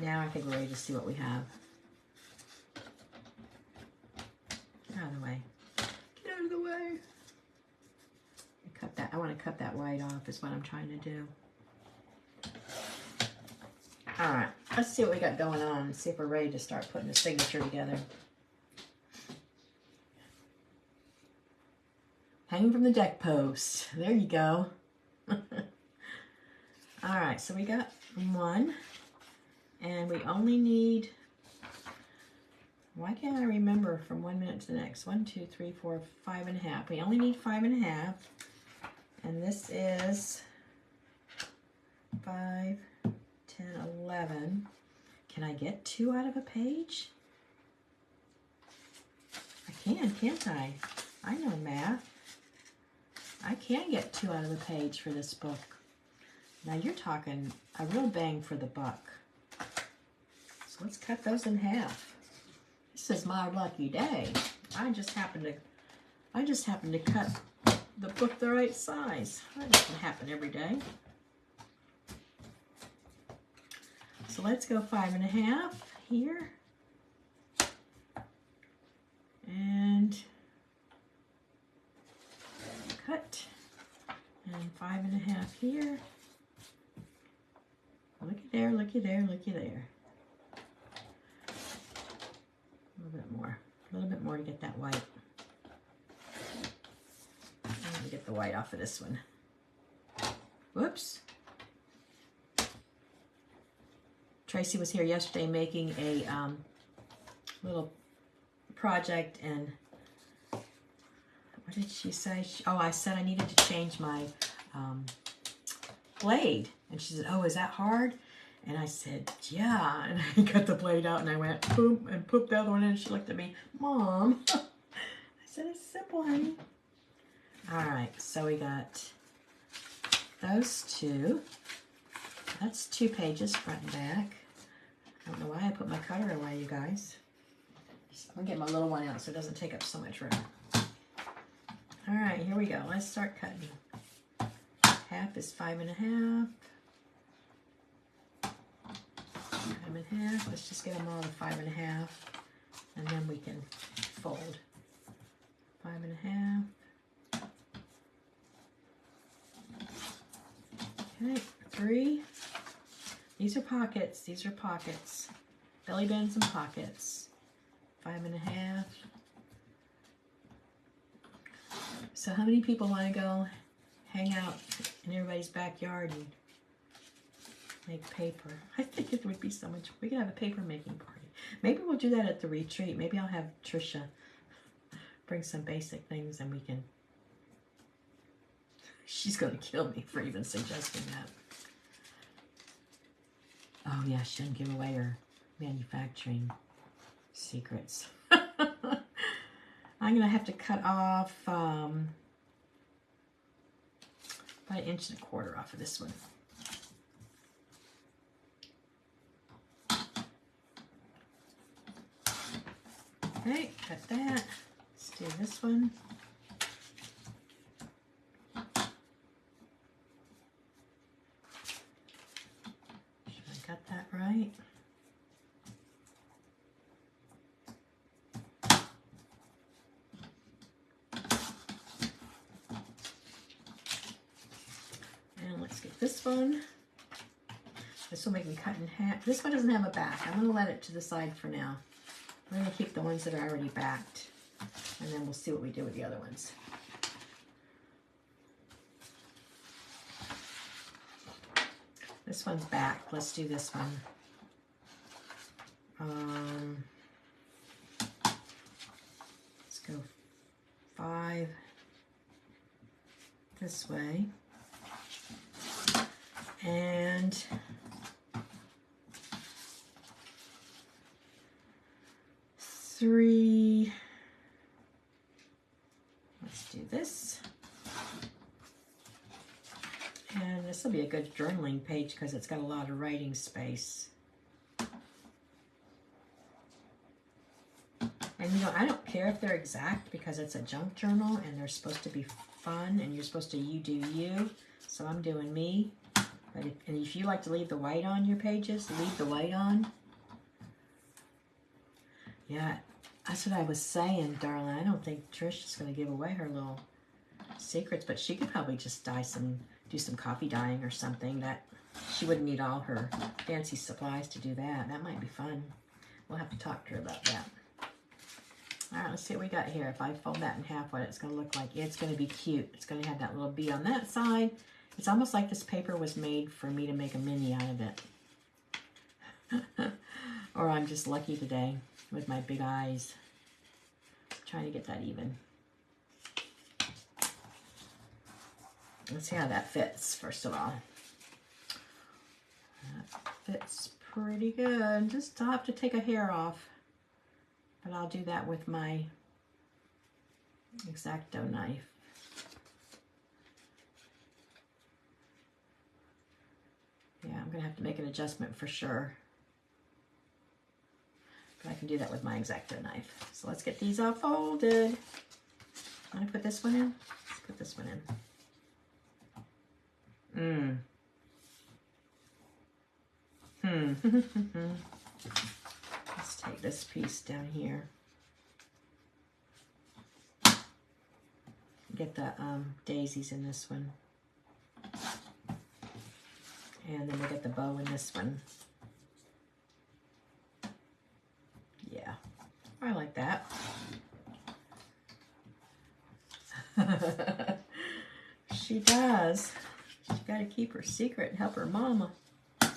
now I think we're ready to see what we have. Get out of the way. Get out of the way. Cut that. I want to cut that white off is what I'm trying to do. All right, let's see what we got going on and see if we're ready to start putting the signature together. Hanging from the deck post. There you go. All right, so we got one, and we only need, why can't I remember from 1 minute to the next? 1, 2, 3, 4, 5.5. We only need 5.5, and this is 5, 10, 11. Can I get 2 out of a page? I can, can't I? I know math. I can get 2 out of the page for this book. Now you're talking a real bang for the buck. So let's cut those in half. This is my lucky day. I just happened to cut the book the right size. That doesn't happen every day. So let's go 5.5 here. And cut. And 5.5 here. Looky there, looky there, looky there. A little bit more to get that white. I'm going to get the white off of this one. Whoops. Tracy was here yesterday making a little project, and what did she say? Oh, I said I needed to change my blade. And she said, oh, is that hard? And I said, yeah. And I got the blade out and I went, boom, and pooped the other one in. And she looked at me, Mom. I said, it's simple, honey. All right, so we got those 2. That's 2 pages, front and back. I don't know why I put my cutter away, you guys. I'm gonna get my little one out so it doesn't take up so much room. All right, here we go. Let's start cutting. Half is 5.5. 5.5. Let's just get them all to 5.5, and then we can fold. 5.5. Okay, 3. These are pockets. These are pockets. Belly bands and pockets. 5.5. So how many people want to go hang out in everybody's backyard and make paper? I think it would be so much. We could have a paper making party. Maybe we'll do that at the retreat. Maybe I'll have Trisha bring some basic things and we can... She's going to kill me for even suggesting that. Oh yeah, she shouldn't give away her manufacturing secrets. I'm going to have to cut off about 1.25 inches off of this one. Okay, cut that. Let's do this one. Should I got that right? And let's get this one. This will make me cut in half. This one doesn't have a back. I'm going to let it to the side for now. We're going to keep the ones that are already backed, and then we'll see what we do with the other ones. This one's backed. Let's do this one. Let's go 5 this way. And three. Let's do this. And this will be a good journaling page because it's got a lot of writing space. And you know, I don't care if they're exact because it's a junk journal and they're supposed to be fun and you're supposed to you do you. So I'm doing me. But if you like to leave the white on your pages, leave the white on. Yeah, that's what I was saying, darling. I don't think Trish is going to give away her little secrets, but she could probably just do some coffee dyeing or something. That she wouldn't need all her fancy supplies to do that. That might be fun. We'll have to talk to her about that. All right, let's see what we got here. If I fold that in half, what it's going to look like. It's going to be cute. It's going to have that little bee on that side. It's almost like this paper was made for me to make a mini out of it. Or I'm just lucky today with my big eyes. Trying to get that even. Let's see how that fits, first of all. That fits pretty good. Just I'll have to take a hair off. But I'll do that with my X-Acto knife. Yeah, I'm going to have to make an adjustment for sure. But I can do that with my X-Acto knife. So let's get these all folded. I'm going to put this one in. Let's put this one in. Let's take this piece down here. Get the daisies in this one. And then we'll get the bow in this one. Yeah, I like that. She does. She's got to keep her secret and help her mama. All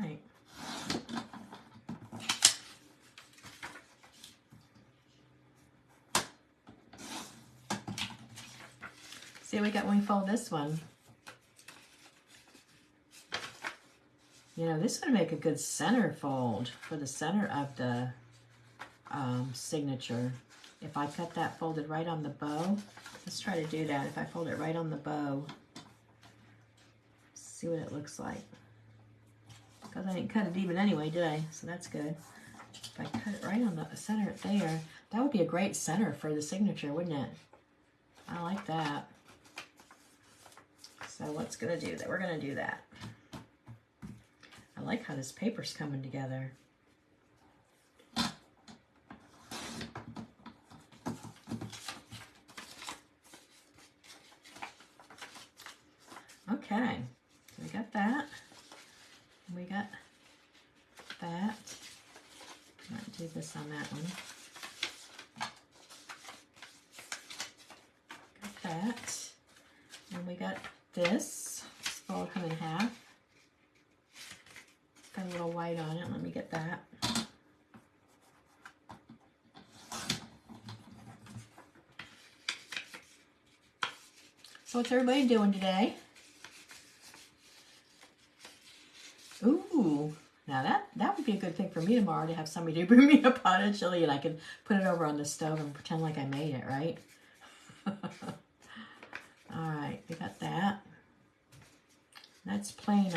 right. See what we got when we fold this one. You know, this would make a good center fold for the center of the signature. If I cut that folded right on the bow, let's try to do that. If I fold it right on the bow, see what it looks like. Because I didn't cut it even anyway, did I? So that's good. If I cut it right on the center there, that would be a great center for the signature, wouldn't it? I like that. So what's going to do that? We're going to do that. I like how this paper's coming together. Okay, so we got that. We got that. Might do this on that one. that. And we got this. Fold him in half. Got a little white on it. Let me get that. So what's everybody doing today? Ooh, now that would be a good thing for me tomorrow, to have somebody to bring me a pot of chili and I can put it over on the stove and pretend like I made it, right? All right, we got that. That's plain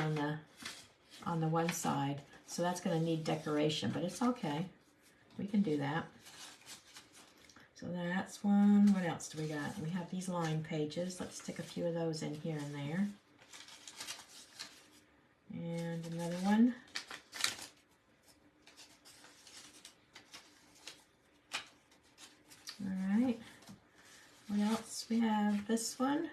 on the one side, so that's going to need decoration, but it's okay. We can do that. So that's one. What else do we got? We have these line pages. Let's stick a few of those in here and there. And another one. All right. What else? We have this one.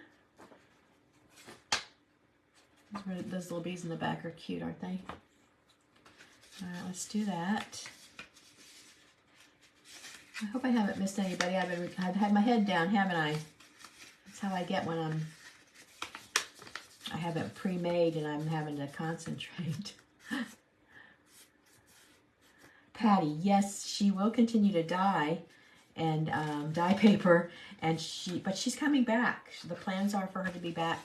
Those little bees in the back are cute, aren't they? All right, let's do that. I hope I haven't missed anybody. I've had my head down, haven't I? That's how I get when I have it pre-made and I'm having to concentrate. Patty, yes, she will continue to dye and dye paper, and but she's coming back. The plans are for her to be back.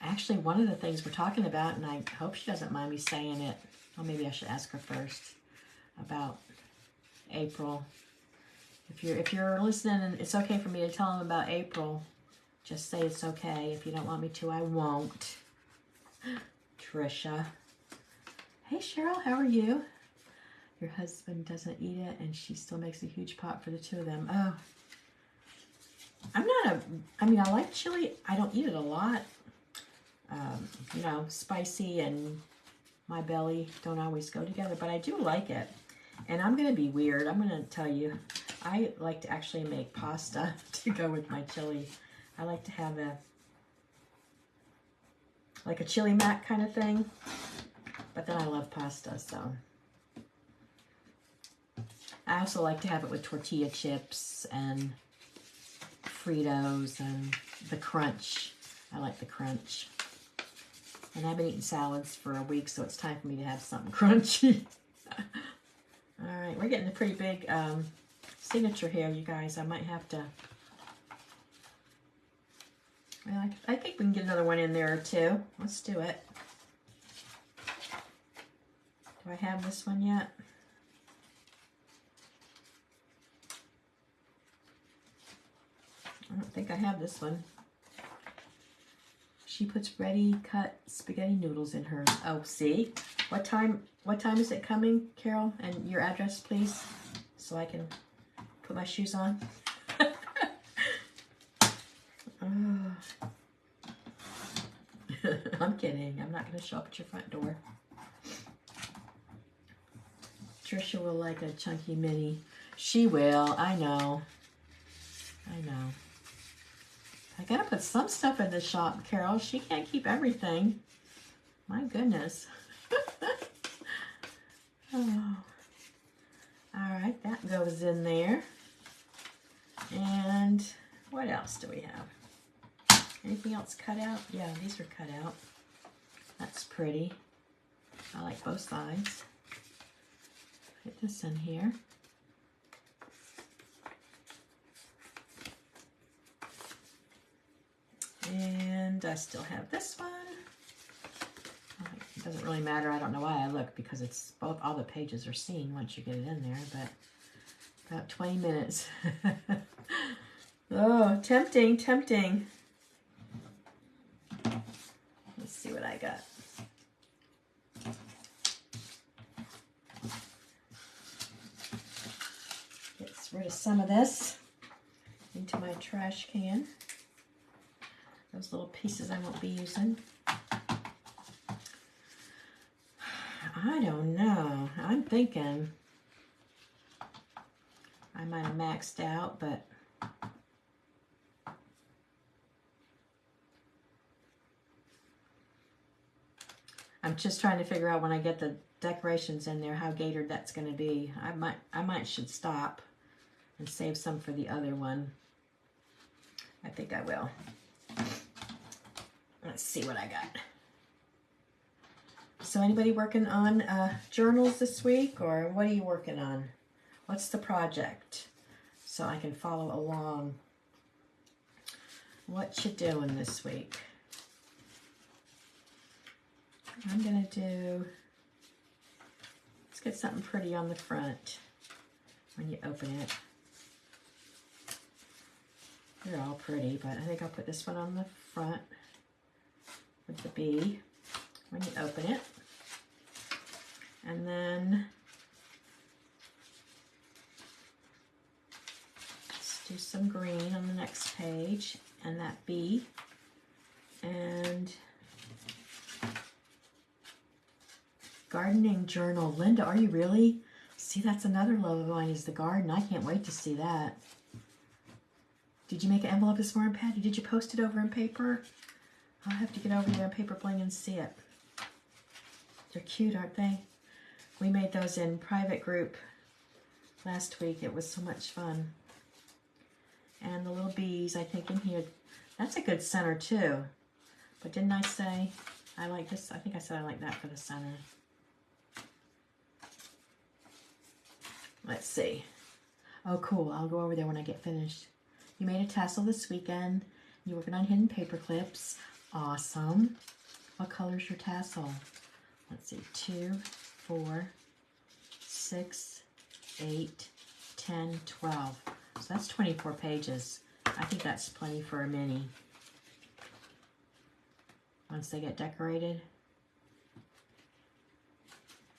Actually, one of the things we're talking about, and I hope she doesn't mind me saying it, well, maybe I should ask her first, about April. If you're listening and it's okay for me to tell them about April, just say it's okay. If you don't want me to, I won't. Trisha. Hey Cheryl, how are you? Your husband doesn't eat it and she still makes a huge pot for the two of them. Oh. I mean, I like chili. I don't eat it a lot. You know, spicy and my belly don't always go together, but I do like it. And I'm going to be weird. I'm going to tell you, I like to actually make pasta to go with my chili. I like to have like a chili mac kind of thing, but then I love pasta, so. I also like to have it with tortilla chips and Fritos and the crunch. I like the crunch. And I've been eating salads for a week, so it's time for me to have something crunchy. All right, we're getting a pretty big signature here, you guys. I might have to... Well, I think we can get another one in there or two. Let's do it. Do I have this one yet? I don't think I have this one. She puts ready cut spaghetti noodles in hers. Oh, see? What time is it coming, Carol? And your address, please, so I can put my shoes on. Oh. I'm kidding. I'm not going to show up at your front door. Trisha will like a chunky mini. She will. I know. I know. I gotta put some stuff in the shop, Carol. She can't keep everything. My goodness. Oh. All right, that goes in there. And what else do we have? Anything else cut out? Yeah, these are cut out. That's pretty. I like both sides. Put this in here. And I still have this one. It doesn't really matter. I don't know why I look, because it's both, all the pages are seen once you get it in there, but about 20 minutes. Oh, tempting, tempting. Let's see what I got. Get rid of some of this into my trash can. Those little pieces I won't be using. I don't know. I'm thinking I might have maxed out, but I'm just trying to figure out when I get the decorations in there how gatered that's going to be. I might should stop and save some for the other one. I think I will. Let's see what I got. So anybody working on journals this week, or what are you working on? What's the project? So I can follow along. What you doing this week? I'm gonna do, let's get something pretty on the front when you open it. They're all pretty, but I think I'll put this one on the front with the bee when you open it. And then let's do some green on the next page and that bee. And gardening journal. Linda, are you really? See, that's another love of mine, is the garden. I can't wait to see that. Did you make an envelope this morning, Patty? Did you post it over in paper? I'll have to get over there in Paper Bling and see it. They're cute, aren't they? We made those in private group last week. It was so much fun. And the little bees, I think, in here. That's a good center, too. But didn't I say I like this? I think I said I like that for the center. Let's see. Oh, cool. I'll go over there when I get finished. You made a tassel this weekend. You're working on hidden paper clips. Awesome. What color's your tassel? Let's see. 2, 4, 6, 8, 10, 12. So that's 24 pages. I think that's plenty for a mini. Once they get decorated.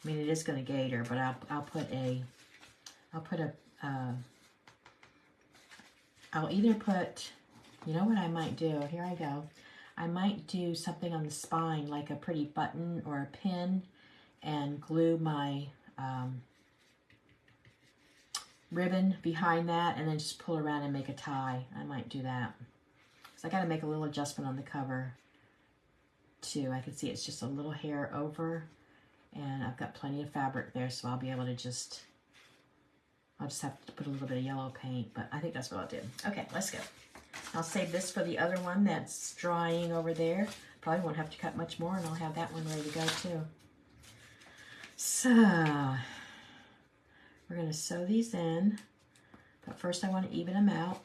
I mean, it is going to gator, but I'll either put, you know what I might do? Here I go. I might do something on the spine, like a pretty button or a pin, and glue my ribbon behind that, and then just pull around and make a tie. I might do that. So I got to make a little adjustment on the cover, too. I can see it's just a little hair over, and I've got plenty of fabric there, so I'll be able to just... I'll just have to put a little bit of yellow paint, but I think that's what I'll do. Okay, let's go. I'll save this for the other one that's drying over there. Probably won't have to cut much more, and I'll have that one ready to go too. So, we're going to sew these in, but first I want to even them out.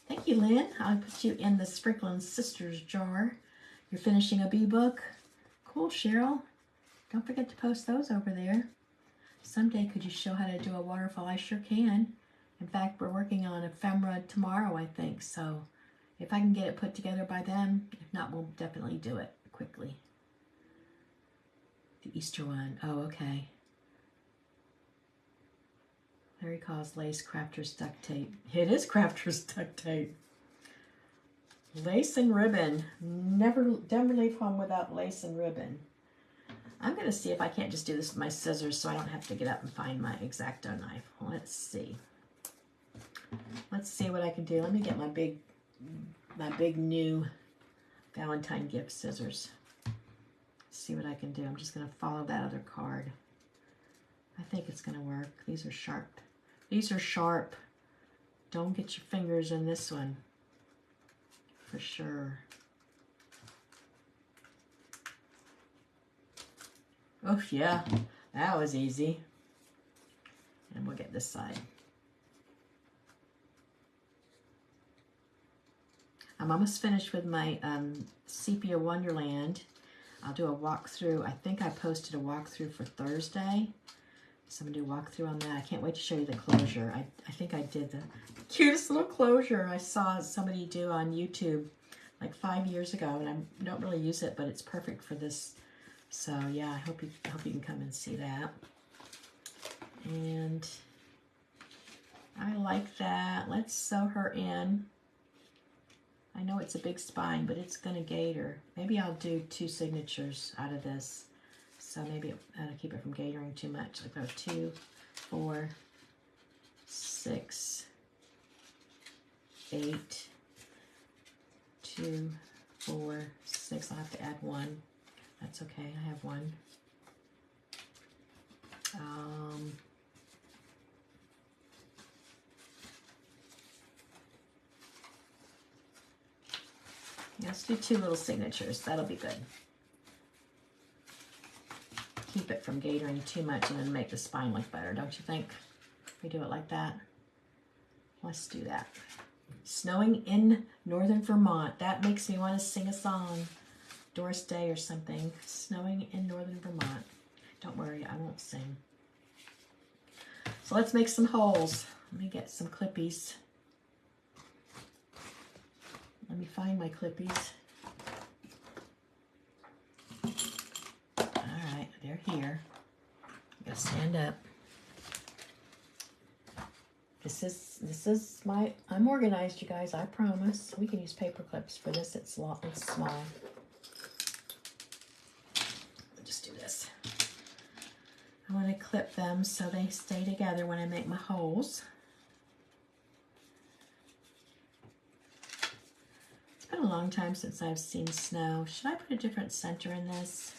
Thank you, Lynn. I'll put you in the Sprinkling Sisters jar. You're finishing a bee book. Cool, Cheryl. Don't forget to post those over there. Someday could you show how to do a waterfall? I sure can. In fact, we're working on ephemera tomorrow, I think. So if I can get it put together by then, if not, we'll definitely do it quickly. The Easter one. Oh, okay. Larry calls lace crafters duct tape. It is crafters duct tape. Lace and ribbon. Never leave home without lace and ribbon. I'm going to see if I can't just do this with my scissors so I don't have to get up and find my X-Acto knife. Let's see. Let's see what I can do. Let me get my big new Valentine gift scissors. See what I can do. I'm just going to follow that other card. I think it's going to work. These are sharp. These are sharp. Don't get your fingers in this one. For sure. Oh, yeah, that was easy. And we'll get this side. I'm almost finished with my Sepia Wonderland. I'll do a walkthrough. I think I posted a walkthrough for Thursday. So I'm going to do a walkthrough on that. I can't wait to show you the closure. I think I did the cutest little closure I saw somebody do on YouTube like 5 years ago. And I don't really use it, but it's perfect for this. So yeah, I hope you can come and see that. And I like that. Let's sew her in. I know it's a big spine, but it's gonna gator. Maybe I'll do 2 signatures out of this. So maybe I'll keep it from gatoring too much. Like go 2, 4, 6, 8, 2, 4, 6. I'll have to add 1. That's okay, I have 1. Let's do 2 little signatures. That'll be good. Keep it from gatoring too much and then make the spine look better, don't you think? We do it like that. Let's do that. Snowing in northern Vermont. That makes me want to sing a song. Doris Day or something. Snowing in northern Vermont. Don't worry, I won't sing. So let's make some holes. Let me get some clippies. Let me find my clippies. All right, they're here. I gotta stand up. This is my, I'm organized, you guys, I promise. We can use paper clips for this, it's small. I'll just do this. I want to clip them so they stay together when I make my holes. It's been a long time since I've seen snow. Should I put a different center in this?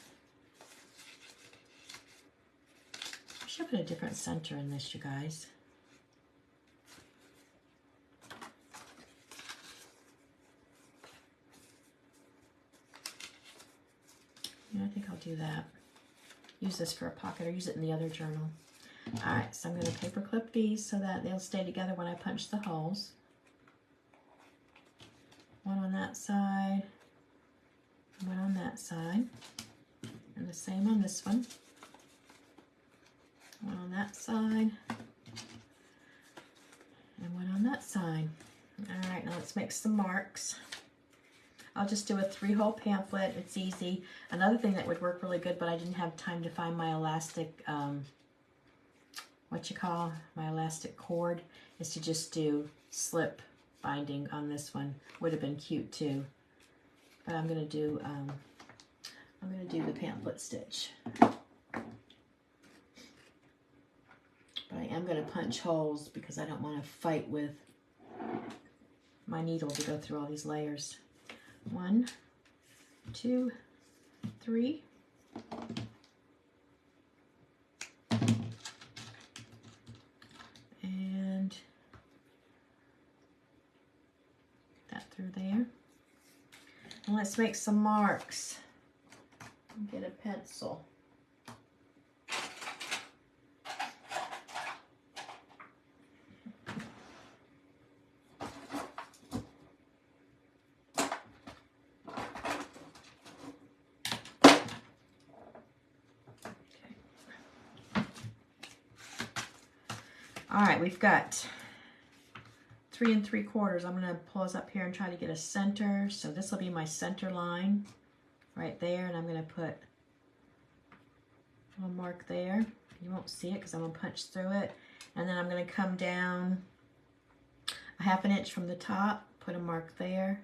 I should put a different center in this, you guys. Yeah, I think I'll do that. Use this for a pocket or use it in the other journal. Alright, so I'm going to paper clip these so that they'll stay together when I punch the holes. One on that side, one on that side, and the same on this one. One on that side, and one on that side. Alright, now let's make some marks. I'll just do a 3-hole pamphlet. It's easy. Another thing that would work really good, but I didn't have time to find my elastic, my elastic cord, is to just do slip binding on this one. Would have been cute too. But I'm gonna do the pamphlet stitch. But I am gonna punch holes because I don't want to fight with my needle to go through all these layers. 1, 2, 3. And that through there. And let's make some marks. Get a pencil. All right, we've got 3 3/4. I'm going to pause up here and try to get a center. So this will be my center line right there, and I'm going to put a little mark there. You won't see it because I'm going to punch through it. And then I'm going to come down a 1/2 inch from the top, put a mark there,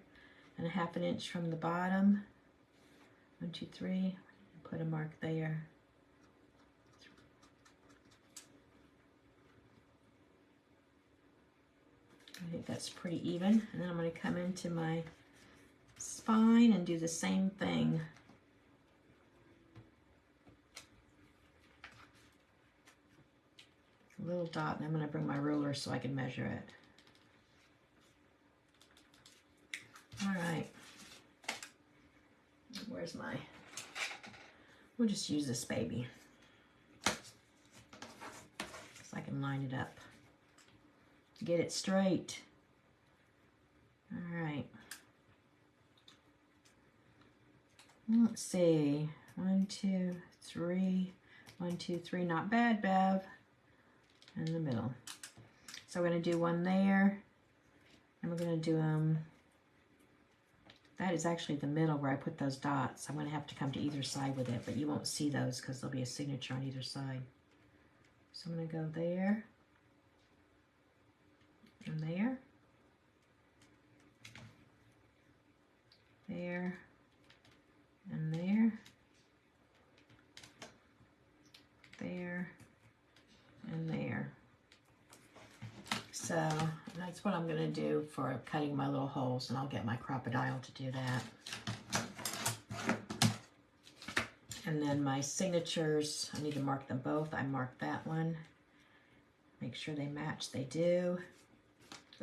and a 1/2 inch from the bottom. 1, 2, 3, put a mark there. I think that's pretty even. And then I'm going to come into my spine and do the same thing. A little dot, and I'm going to bring my ruler so I can measure it. All right. Where's my... We'll just use this baby so I can line it up. Get it straight. All right. Let's see. 1, 2, 3. 1, 2, 3. Not bad, Bev. In the middle. So we're going to do one there. And we're going to do that is actually the middle where I put those dots. I'm going to have to come to either side with it, but you won't see those because there'll be a signature on either side. So I'm going to go there. And there, there, and there, there, and there. So that's what I'm going to do for cutting my little holes, and I'll get my Crop-A-Dile to do that. And then my signatures, I need to mark them both. I marked that one. Make sure they match. They do.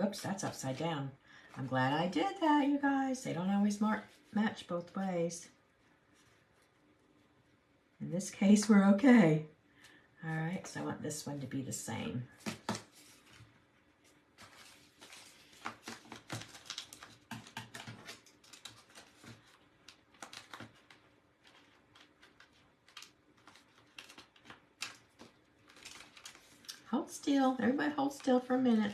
Oops, that's upside down. I'm glad I did that, you guys. They don't always match both ways. In this case, we're okay. All right, so I want this one to be the same. Hold still. Everybody hold still for a minute.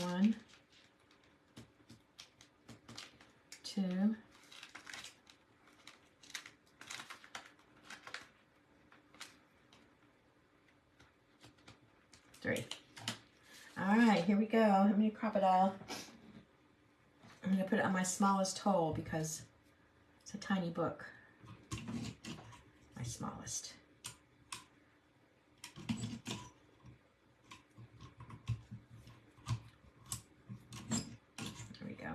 1, 2, 3. All right, here we go. How many crocodile? I'm going to put it on my smallest hole because it's a tiny book. My smallest. There we go.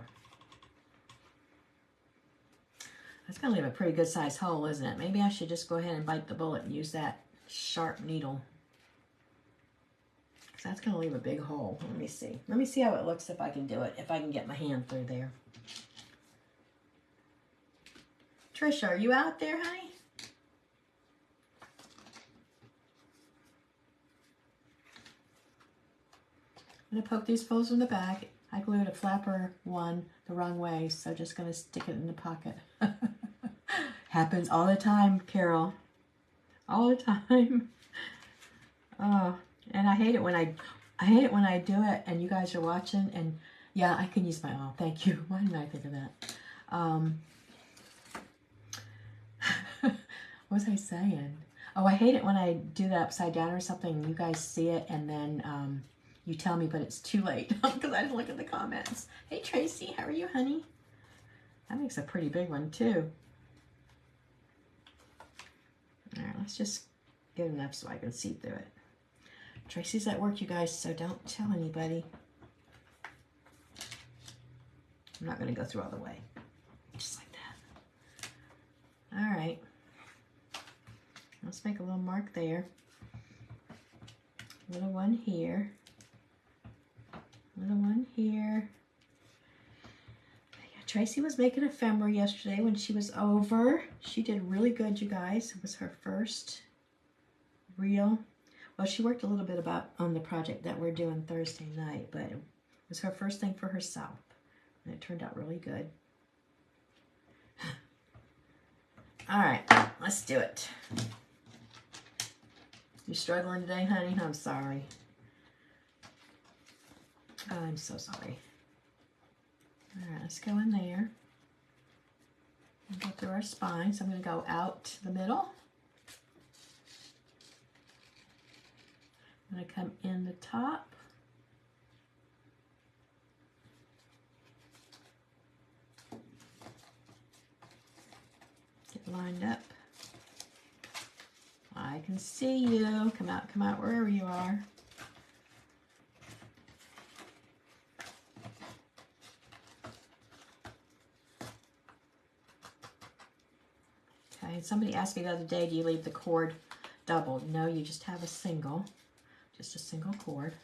That's going to leave a pretty good sized hole, isn't it? Maybe I should just go ahead and bite the bullet and use that sharp needle. Because that's going to leave a big hole. Let me see. Let me see how it looks if I can do it. If I can get my hand through there. Trisha, are you out there, honey? I'm going to poke these holes in the back. I glued a flapper one the wrong way, so just going to stick it in the pocket. Happens all the time, Carol. All the time. Oh, and I hate it when I do it and you guys are watching and yeah, I can use my arm. Thank you. Why didn't I think of that? What was I saying? Oh, I hate it when I do that upside down or something and you guys see it and then you tell me, but it's too late because I didn't look at the comments. Hey, Tracy, how are you, honey? That makes a pretty big one, too. All right, let's just get enough so I can see through it. Tracy's at work, you guys, so don't tell anybody. I'm not going to go through all the way. Just like that. All right. Let's make a little mark there. Little one here. Little one here. Yeah, Tracy was making ephemera yesterday when she was over. She did really good, you guys. It was her first real. Well, she worked a little bit on the project that we're doing Thursday night, but it was her first thing for herself. And it turned out really good. All right, let's do it. You struggling today, honey? I'm sorry. I'm so sorry. All right, let's go in there. And go through our spine. So I'm going to go out the middle. I'm going to come in the top. Get lined up. I can see you. Come out wherever you are. Okay, somebody asked me the other day, do you leave the cord doubled? No, you just have a single cord.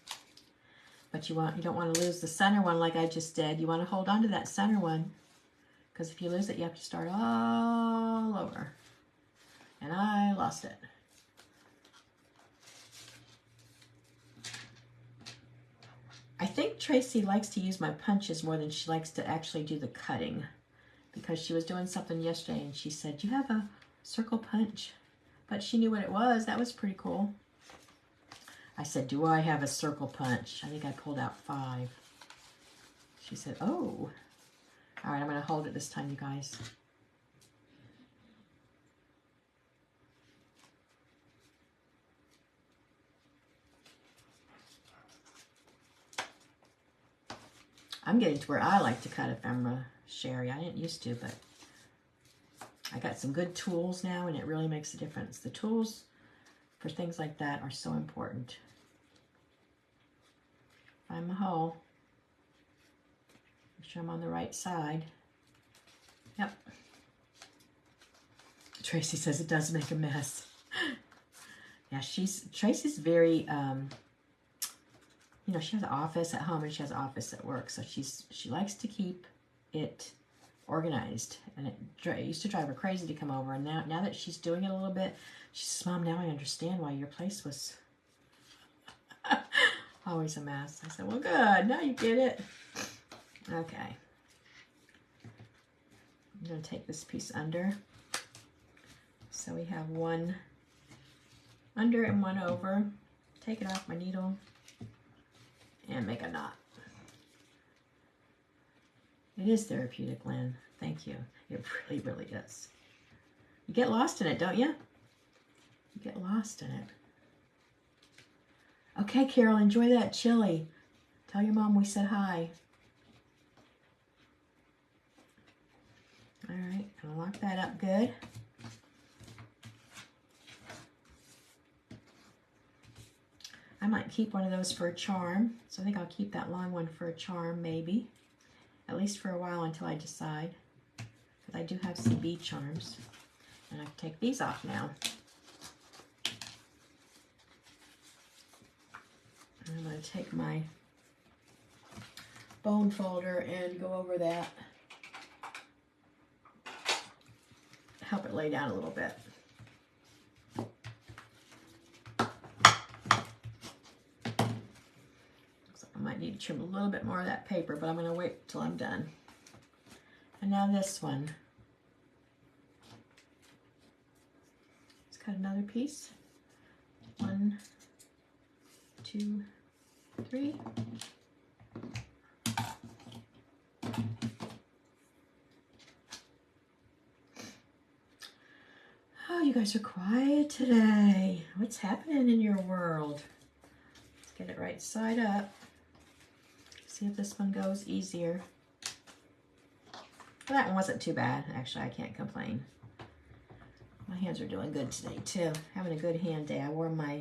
But you don't want to lose the center one like I just did. You want to hold on to that center one, because if you lose it, you have to start all over. And I lost it. I think Tracy likes to use my punches more than she likes to actually do the cutting, because she was doing something yesterday and she said, you have a circle punch? But she knew what it was. That was pretty cool. I said, do I have a circle punch? I think I pulled out 5. She said, oh. All right, I'm going to hold it this time, you guys. I'm getting to where I like to cut ephemera, Sherry. I didn't used to, but I got some good tools now, and it really makes a difference. The tools for things like that are so important. Find my hole. Make sure I'm on the right side. Yep. Tracy says it does make a mess. Yeah, Tracy's very you know, she has an office at home and she has an office at work, so she likes to keep it organized, and it used to drive her crazy to come over, and now that she's doing it a little bit, she says, Mom, now I understand why your place was always a mess. I said, well, good, now you get it. Okay, I'm going to take this piece under, so we have one under and one over. Take it off my needle and make a knot. It is therapeutic, Lynn. Thank you. It really, really is. You get lost in it, don't you? You get lost in it. Okay, Carol, enjoy that chili. Tell your mom we said hi. All right, gonna lock that up good. I might keep one of those for a charm, so I think I'll keep that long one for a charm, maybe. At least for a while until I decide. Because I do have some bead charms. And I can take these off now. And I'm going to take my bone folder and go over that. Help it lay down a little bit. I might need to trim a little bit more of that paper, but I'm going to wait till I'm done. And now this one. Let's cut another piece. 1, 2, 3. Oh, you guys are quiet today. What's happening in your world? Let's get it right side up. See if this one goes easier. Well, that one wasn't too bad. Actually, I can't complain. My hands are doing good today, too. Having a good hand day. I wore my...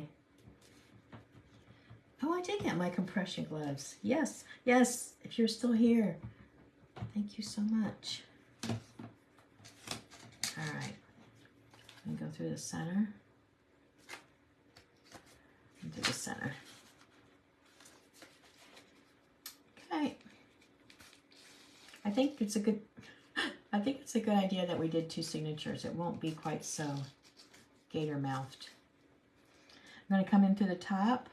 Oh, I did get my compression gloves. Yes, yes, if you're still here. Thank you so much. All right. I'm going to go through the center. Into the center. Okay. I think it's a good idea that we did 2 signatures. It won't be quite so gator mouthed. I'm going to come in through the top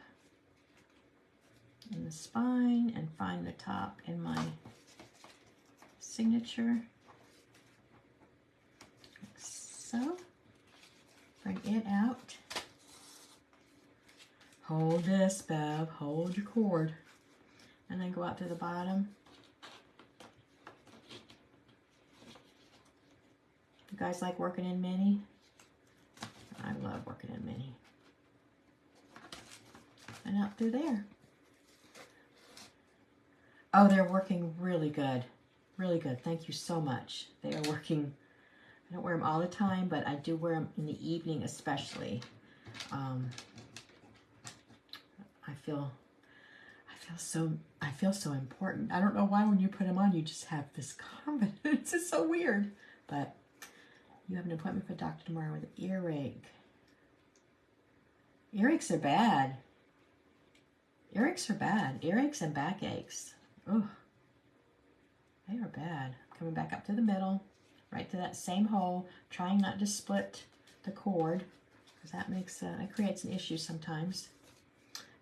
in the spine and find the top in my signature. Like so. Bring it out. Hold this, Bev. Hold your cord. And then go out to the bottom. You guys like working in mini? I love working in mini. And up through there. Oh, they're working really good. Really good. Thank you so much. They are working. I don't wear them all the time, but I do wear them in the evening especially. I feel so important. I don't know why when you put them on, you just have this confidence. It's so weird. But you have an appointment for doctor tomorrow with an earache. Earaches are bad. Earaches are bad. Earaches and backaches. Oh, they are bad. Coming back up to the middle, right to that same hole, trying not to split the cord, because that creates an issue sometimes.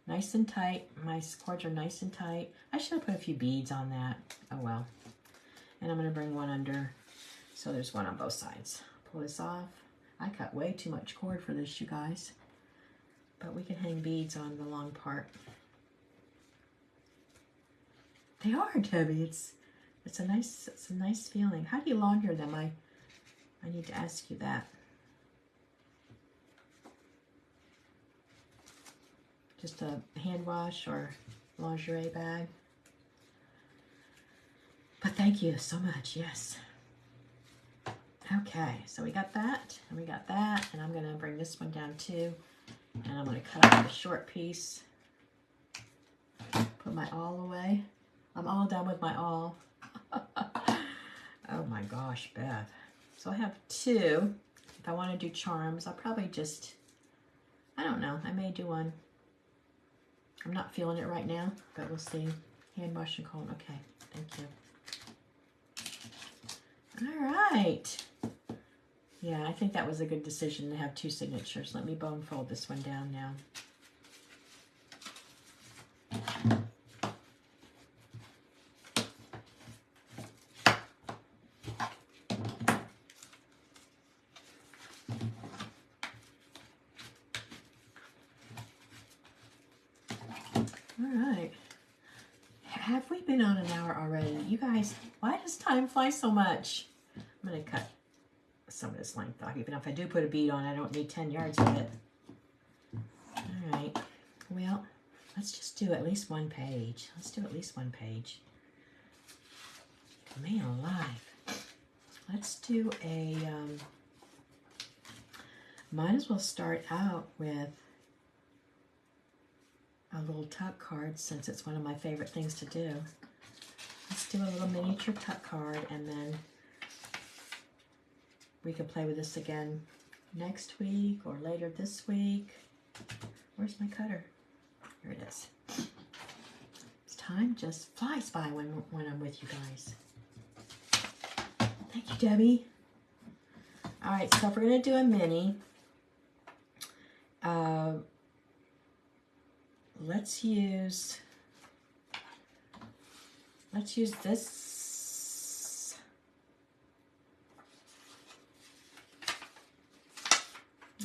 Nice and tight. My cords are nice and tight. I should have put a few beads on that. Oh well. And I'm going to bring one under, so there's one on both sides. Pull this off. I cut way too much cord for this, you guys. But we can hang beads on the long part. They are, Debbie. It's a nice feeling. How do you launder them? I need to ask you that. Just a hand wash or lingerie bag. But thank you so much. Yes. Okay, so we got that, and we got that, and I'm going to bring this one down too, and I'm going to cut off the short piece, put my awl away. I'm all done with my awl. Oh my gosh, Beth. So I have 2. If I want to do charms, I'll probably just, I don't know, I may do one. I'm not feeling it right now, but we'll see. Hand wash and cold. Okay, thank you. All right. Yeah, I think that was a good decision to have 2 signatures. Let me bone fold this one down now. Alright. Have we been on an hour already? You guys, why does time fly so much? I'm going to cut some of this length off. Even if I do put a bead on, I don't need 10 yards of it. Alright. Well, let's just do at least 1 page. Let's do at least 1 page. Man alive. Let's do a, might as well start out with a little tuck card, since it's one of my favorite things to do. Let's do a little miniature tuck card, and then we can play with this again next week or later this week. Where's my cutter? Here it is. Time just flies by when I'm with you guys. Thank you, Debbie. All right, so if we're going to do a mini, let's use this.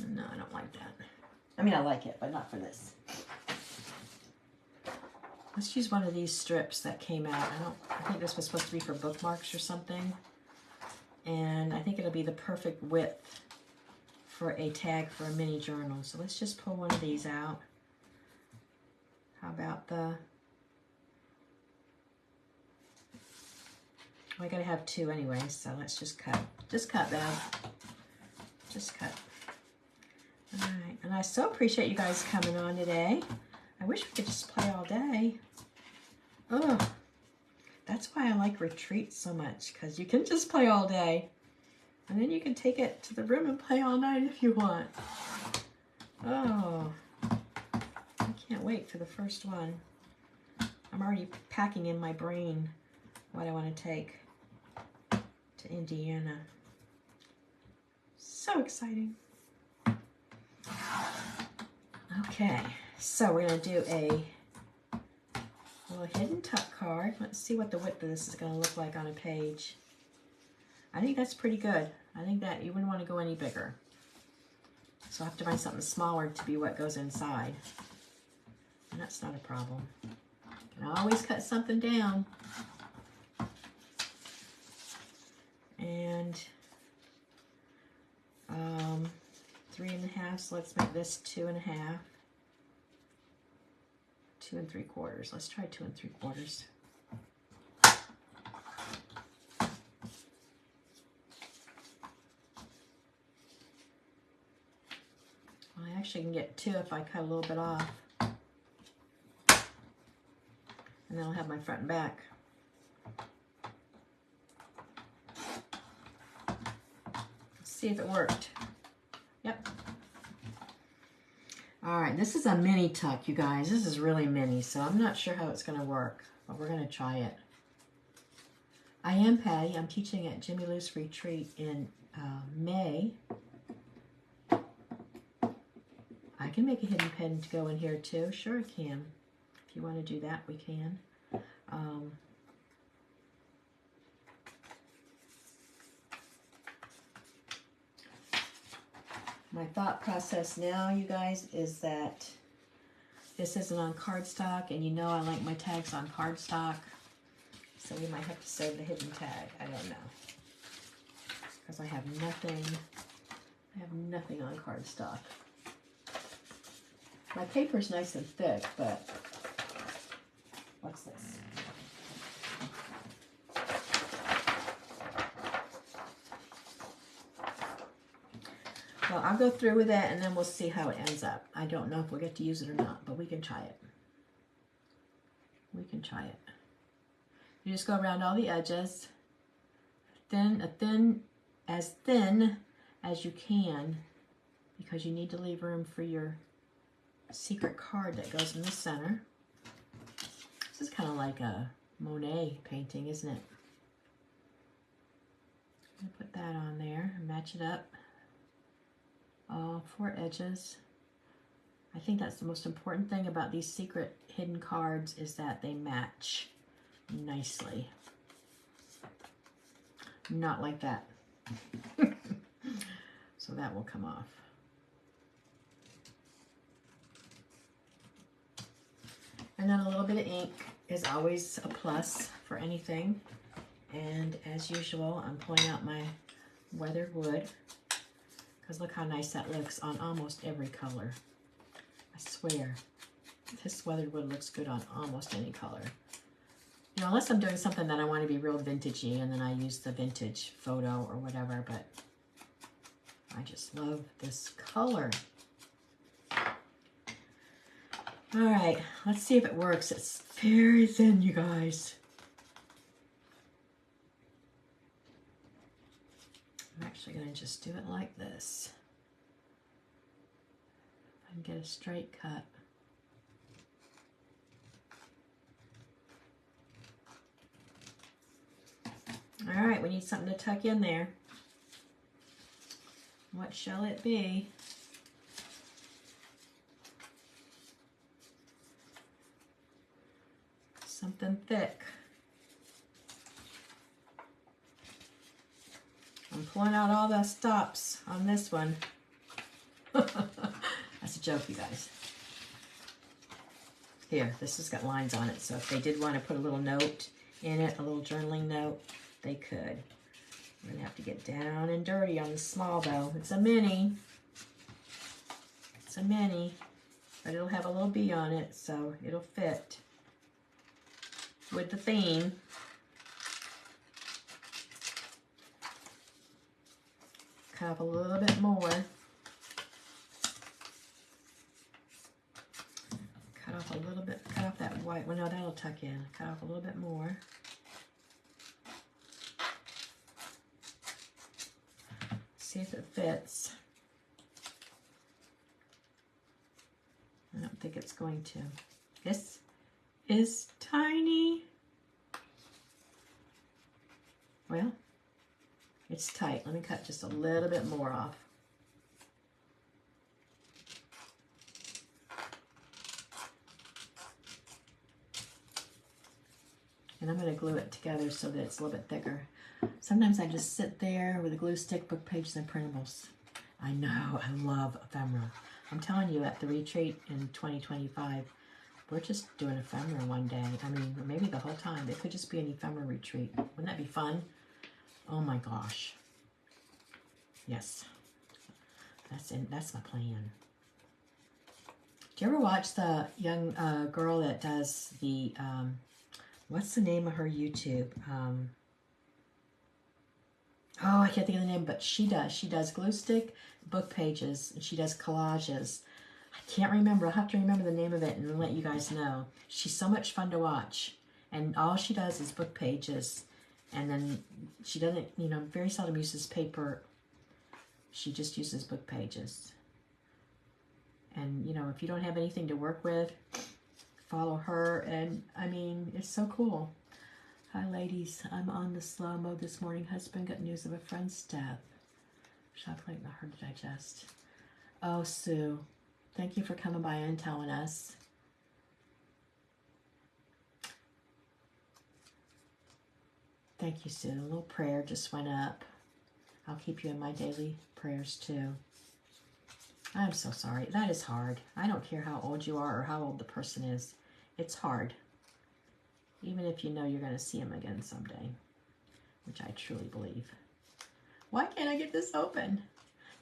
No, I don't like that. I mean, I like it, but not for this. Let's use one of these strips that came out. I think this was supposed to be for bookmarks or something. And I think it'll be the perfect width for a tag for a mini journal. So let's just pull one of these out. How about the... I gotta have 2 anyway, so let's just cut. Just cut, Bev. Just cut. All right, and I so appreciate you guys coming on today. I wish we could just play all day. Oh, that's why I like retreats so much, because you can just play all day. And then you can take it to the room and play all night if you want. Oh, I can't wait for the first one. I'm already packing in my brain what I want to take to Indiana. So exciting. Okay, so we're going to do a little hidden tuck card. Let's see what the width of this is going to look like on a page. I think that's pretty good. I think that you wouldn't want to go any bigger. So I'll have to find something smaller to be what goes inside. And that's not a problem. You can always cut something down. And 3.5, so let's make this 2.5. 2 3/4. Let's try 2 3/4. Well, I actually can get 2 if I cut a little bit off. And then I'll have my front and back. Let's see if it worked. Yep. All right, this is a mini tuck, you guys. This is really mini, so I'm not sure how it's going to work, but we're going to try it. I am Patty. I'm teaching at Jimmy Lou's Retreat in May. I can make a hidden pen to go in here too. Sure I can. If you want to do that, we can. My thought process now, you guys, is that this isn't on cardstock, and you know I like my tags on cardstock, so we might have to save the hidden tag. I don't know, because I have nothing on cardstock. My paper's nice and thick, but what's this? Well, I'll go through with that, and then we'll see how it ends up. I don't know if we'll get to use it or not, but we can try it. We can try it. You just go around all the edges, as thin as you can, because you need to leave room for your secret card that goes in the center. This is kind of like a Monet painting, isn't it? I'm gonna put that on there and match it up. All 4 edges. I think that's the most important thing about these secret hidden cards is that they match nicely. Not like that. So that will come off. And then a little bit of ink is always a plus for anything. And as usual, I'm pulling out my weathered wood because look how nice that looks on almost every color. I swear, this weathered wood looks good on almost any color. You know, unless I'm doing something that I want to be real vintagey and then I use the vintage photo or whatever, but I just love this color. All right, let's see if it works. It's very thin, you guys. I'm actually going to just do it like this. If I can get a straight cut. All right, we need something to tuck in there. What shall it be? Something thick. I'm pulling out all the stops on this one. That's a joke, you guys. Here, this has got lines on it, so if they did want to put a little note in it, a little journaling note, they could. We're going to have to get down and dirty on the small, though. It's a mini. It's a mini, but it'll have a little bee on it, so it'll fit with the theme. Cut off a little bit more. Cut off a little bit, cut off that white, well no, that'll tuck in. Cut off a little bit more. See if it fits. I don't think it's going to. This is tiny. Well, it's tight. Let me cut just a little bit more off. And I'm going to glue it together so that it's a little bit thicker. Sometimes I just sit there with a glue stick, book pages, and printables. I know, I love ephemera. I'm telling you, at the retreat in 2025, we're just doing ephemera one day. I mean, maybe the whole time. It could just be an ephemera retreat. Wouldn't that be fun? Oh my gosh. Yes. That's my plan. Do you ever watch the young girl that does the, what's the name of her YouTube? Oh, I can't think of the name, but she does glue stick, book pages, and she does collages. I can't remember. I'll have to remember the name of it and let you guys know. She's so much fun to watch. And all she does is book pages. And then she doesn't, you know, very seldom uses paper. She just uses book pages. And, you know, if you don't have anything to work with, follow her. And, I mean, it's so cool. Hi, ladies. I'm on the slow mode this morning. Husband got news of a friend's death. Chocolate not hard to digest. Oh, Sue. Thank you for coming by and telling us. Thank you, Sue. A little prayer just went up. I'll keep you in my daily prayers, too. I'm so sorry. That is hard. I don't care how old you are or how old the person is. It's hard. Even if you know you're going to see him again someday, which I truly believe. Why can't I get this open?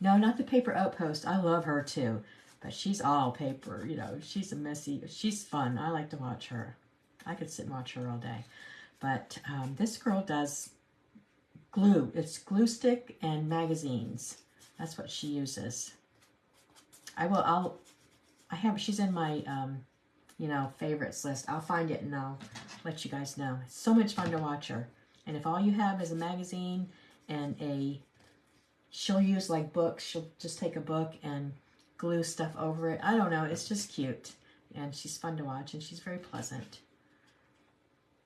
No, not the Paper Outpost. I love her too, but she's all paper. You know, she's a messy, she's fun. I like to watch her. I could sit and watch her all day. But this girl does glue. It's glue stick and magazines. That's what she uses. She's in my, you know, favorites list. I'll find it and I'll let you guys know. It's so much fun to watch her. And if all you have is a magazine and she'll use like books, she'll just take a book and glue stuff over it. I don't know. It's just cute. And she's fun to watch, and she's very pleasant.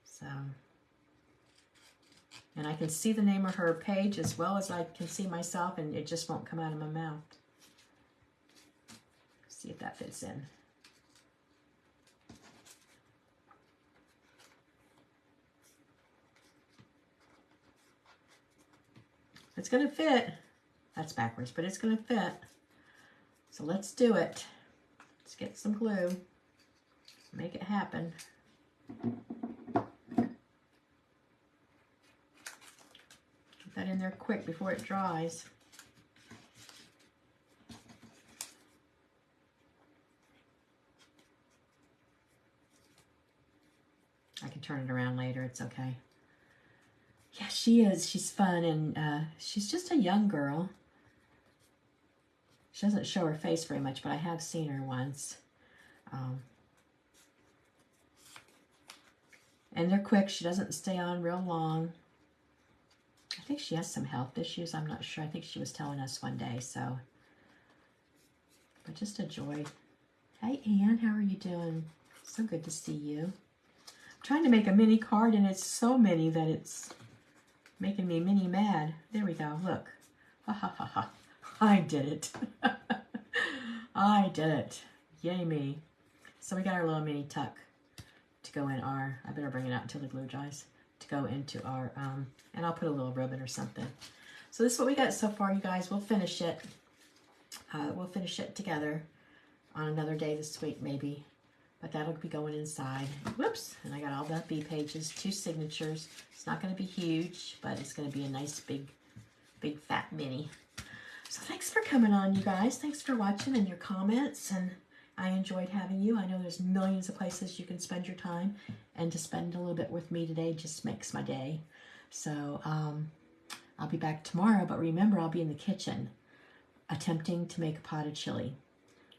So, and I can see the name of her page as well as I can see myself, and it just won't come out of my mouth. See if that fits in. It's going to fit. That's backwards, but it's going to fit. So let's do it. Let's get some glue. Make it happen. Get that in there quick before it dries. I can turn it around later. It's okay. Yeah, she is. She's fun, and she's just a young girl. She doesn't show her face very much, but I have seen her once. And they're quick. She doesn't stay on real long. I think she has some health issues. I'm not sure. I think she was telling us one day, so. But just a joy. Hey, Anne, how are you doing? So good to see you. I'm trying to make a mini card, and it's so many that it's making me mini mad. There we go. Look. Ha ha ha ha. I did it. I did it. Yay me. So we got our little mini tuck to go in our, I better bring it out until the glue dries, to go into our, and I'll put a little ribbon or something. So this is what we got so far, you guys. We'll finish it. We'll finish it together on another day this week, maybe. But that'll be going inside. Whoops. And I got all the B pages, 2 signatures. It's not going to be huge, but it's going to be a nice big fat mini. So thanks for coming on, you guys. Thanks for watching and your comments. And I enjoyed having you. I know there's millions of places you can spend your time. And to spend a little bit with me today just makes my day. So I'll be back tomorrow. But remember, I'll be in the kitchen attempting to make a pot of chili.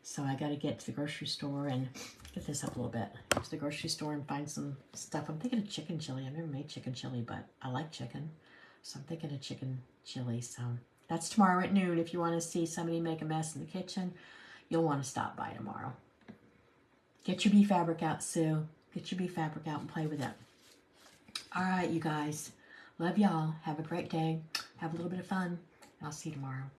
So I got to get to the grocery store and get this up a little bit. Go to the grocery store and find some stuff. I'm thinking of chicken chili. I've never made chicken chili, but I like chicken. So I'm thinking of chicken chili. So that's tomorrow at noon. If you want to see somebody make a mess in the kitchen, you'll want to stop by tomorrow. Get your bee fabric out, Sue. Get your bee fabric out and play with it. All right, you guys. Love y'all. Have a great day. Have a little bit of fun. I'll see you tomorrow.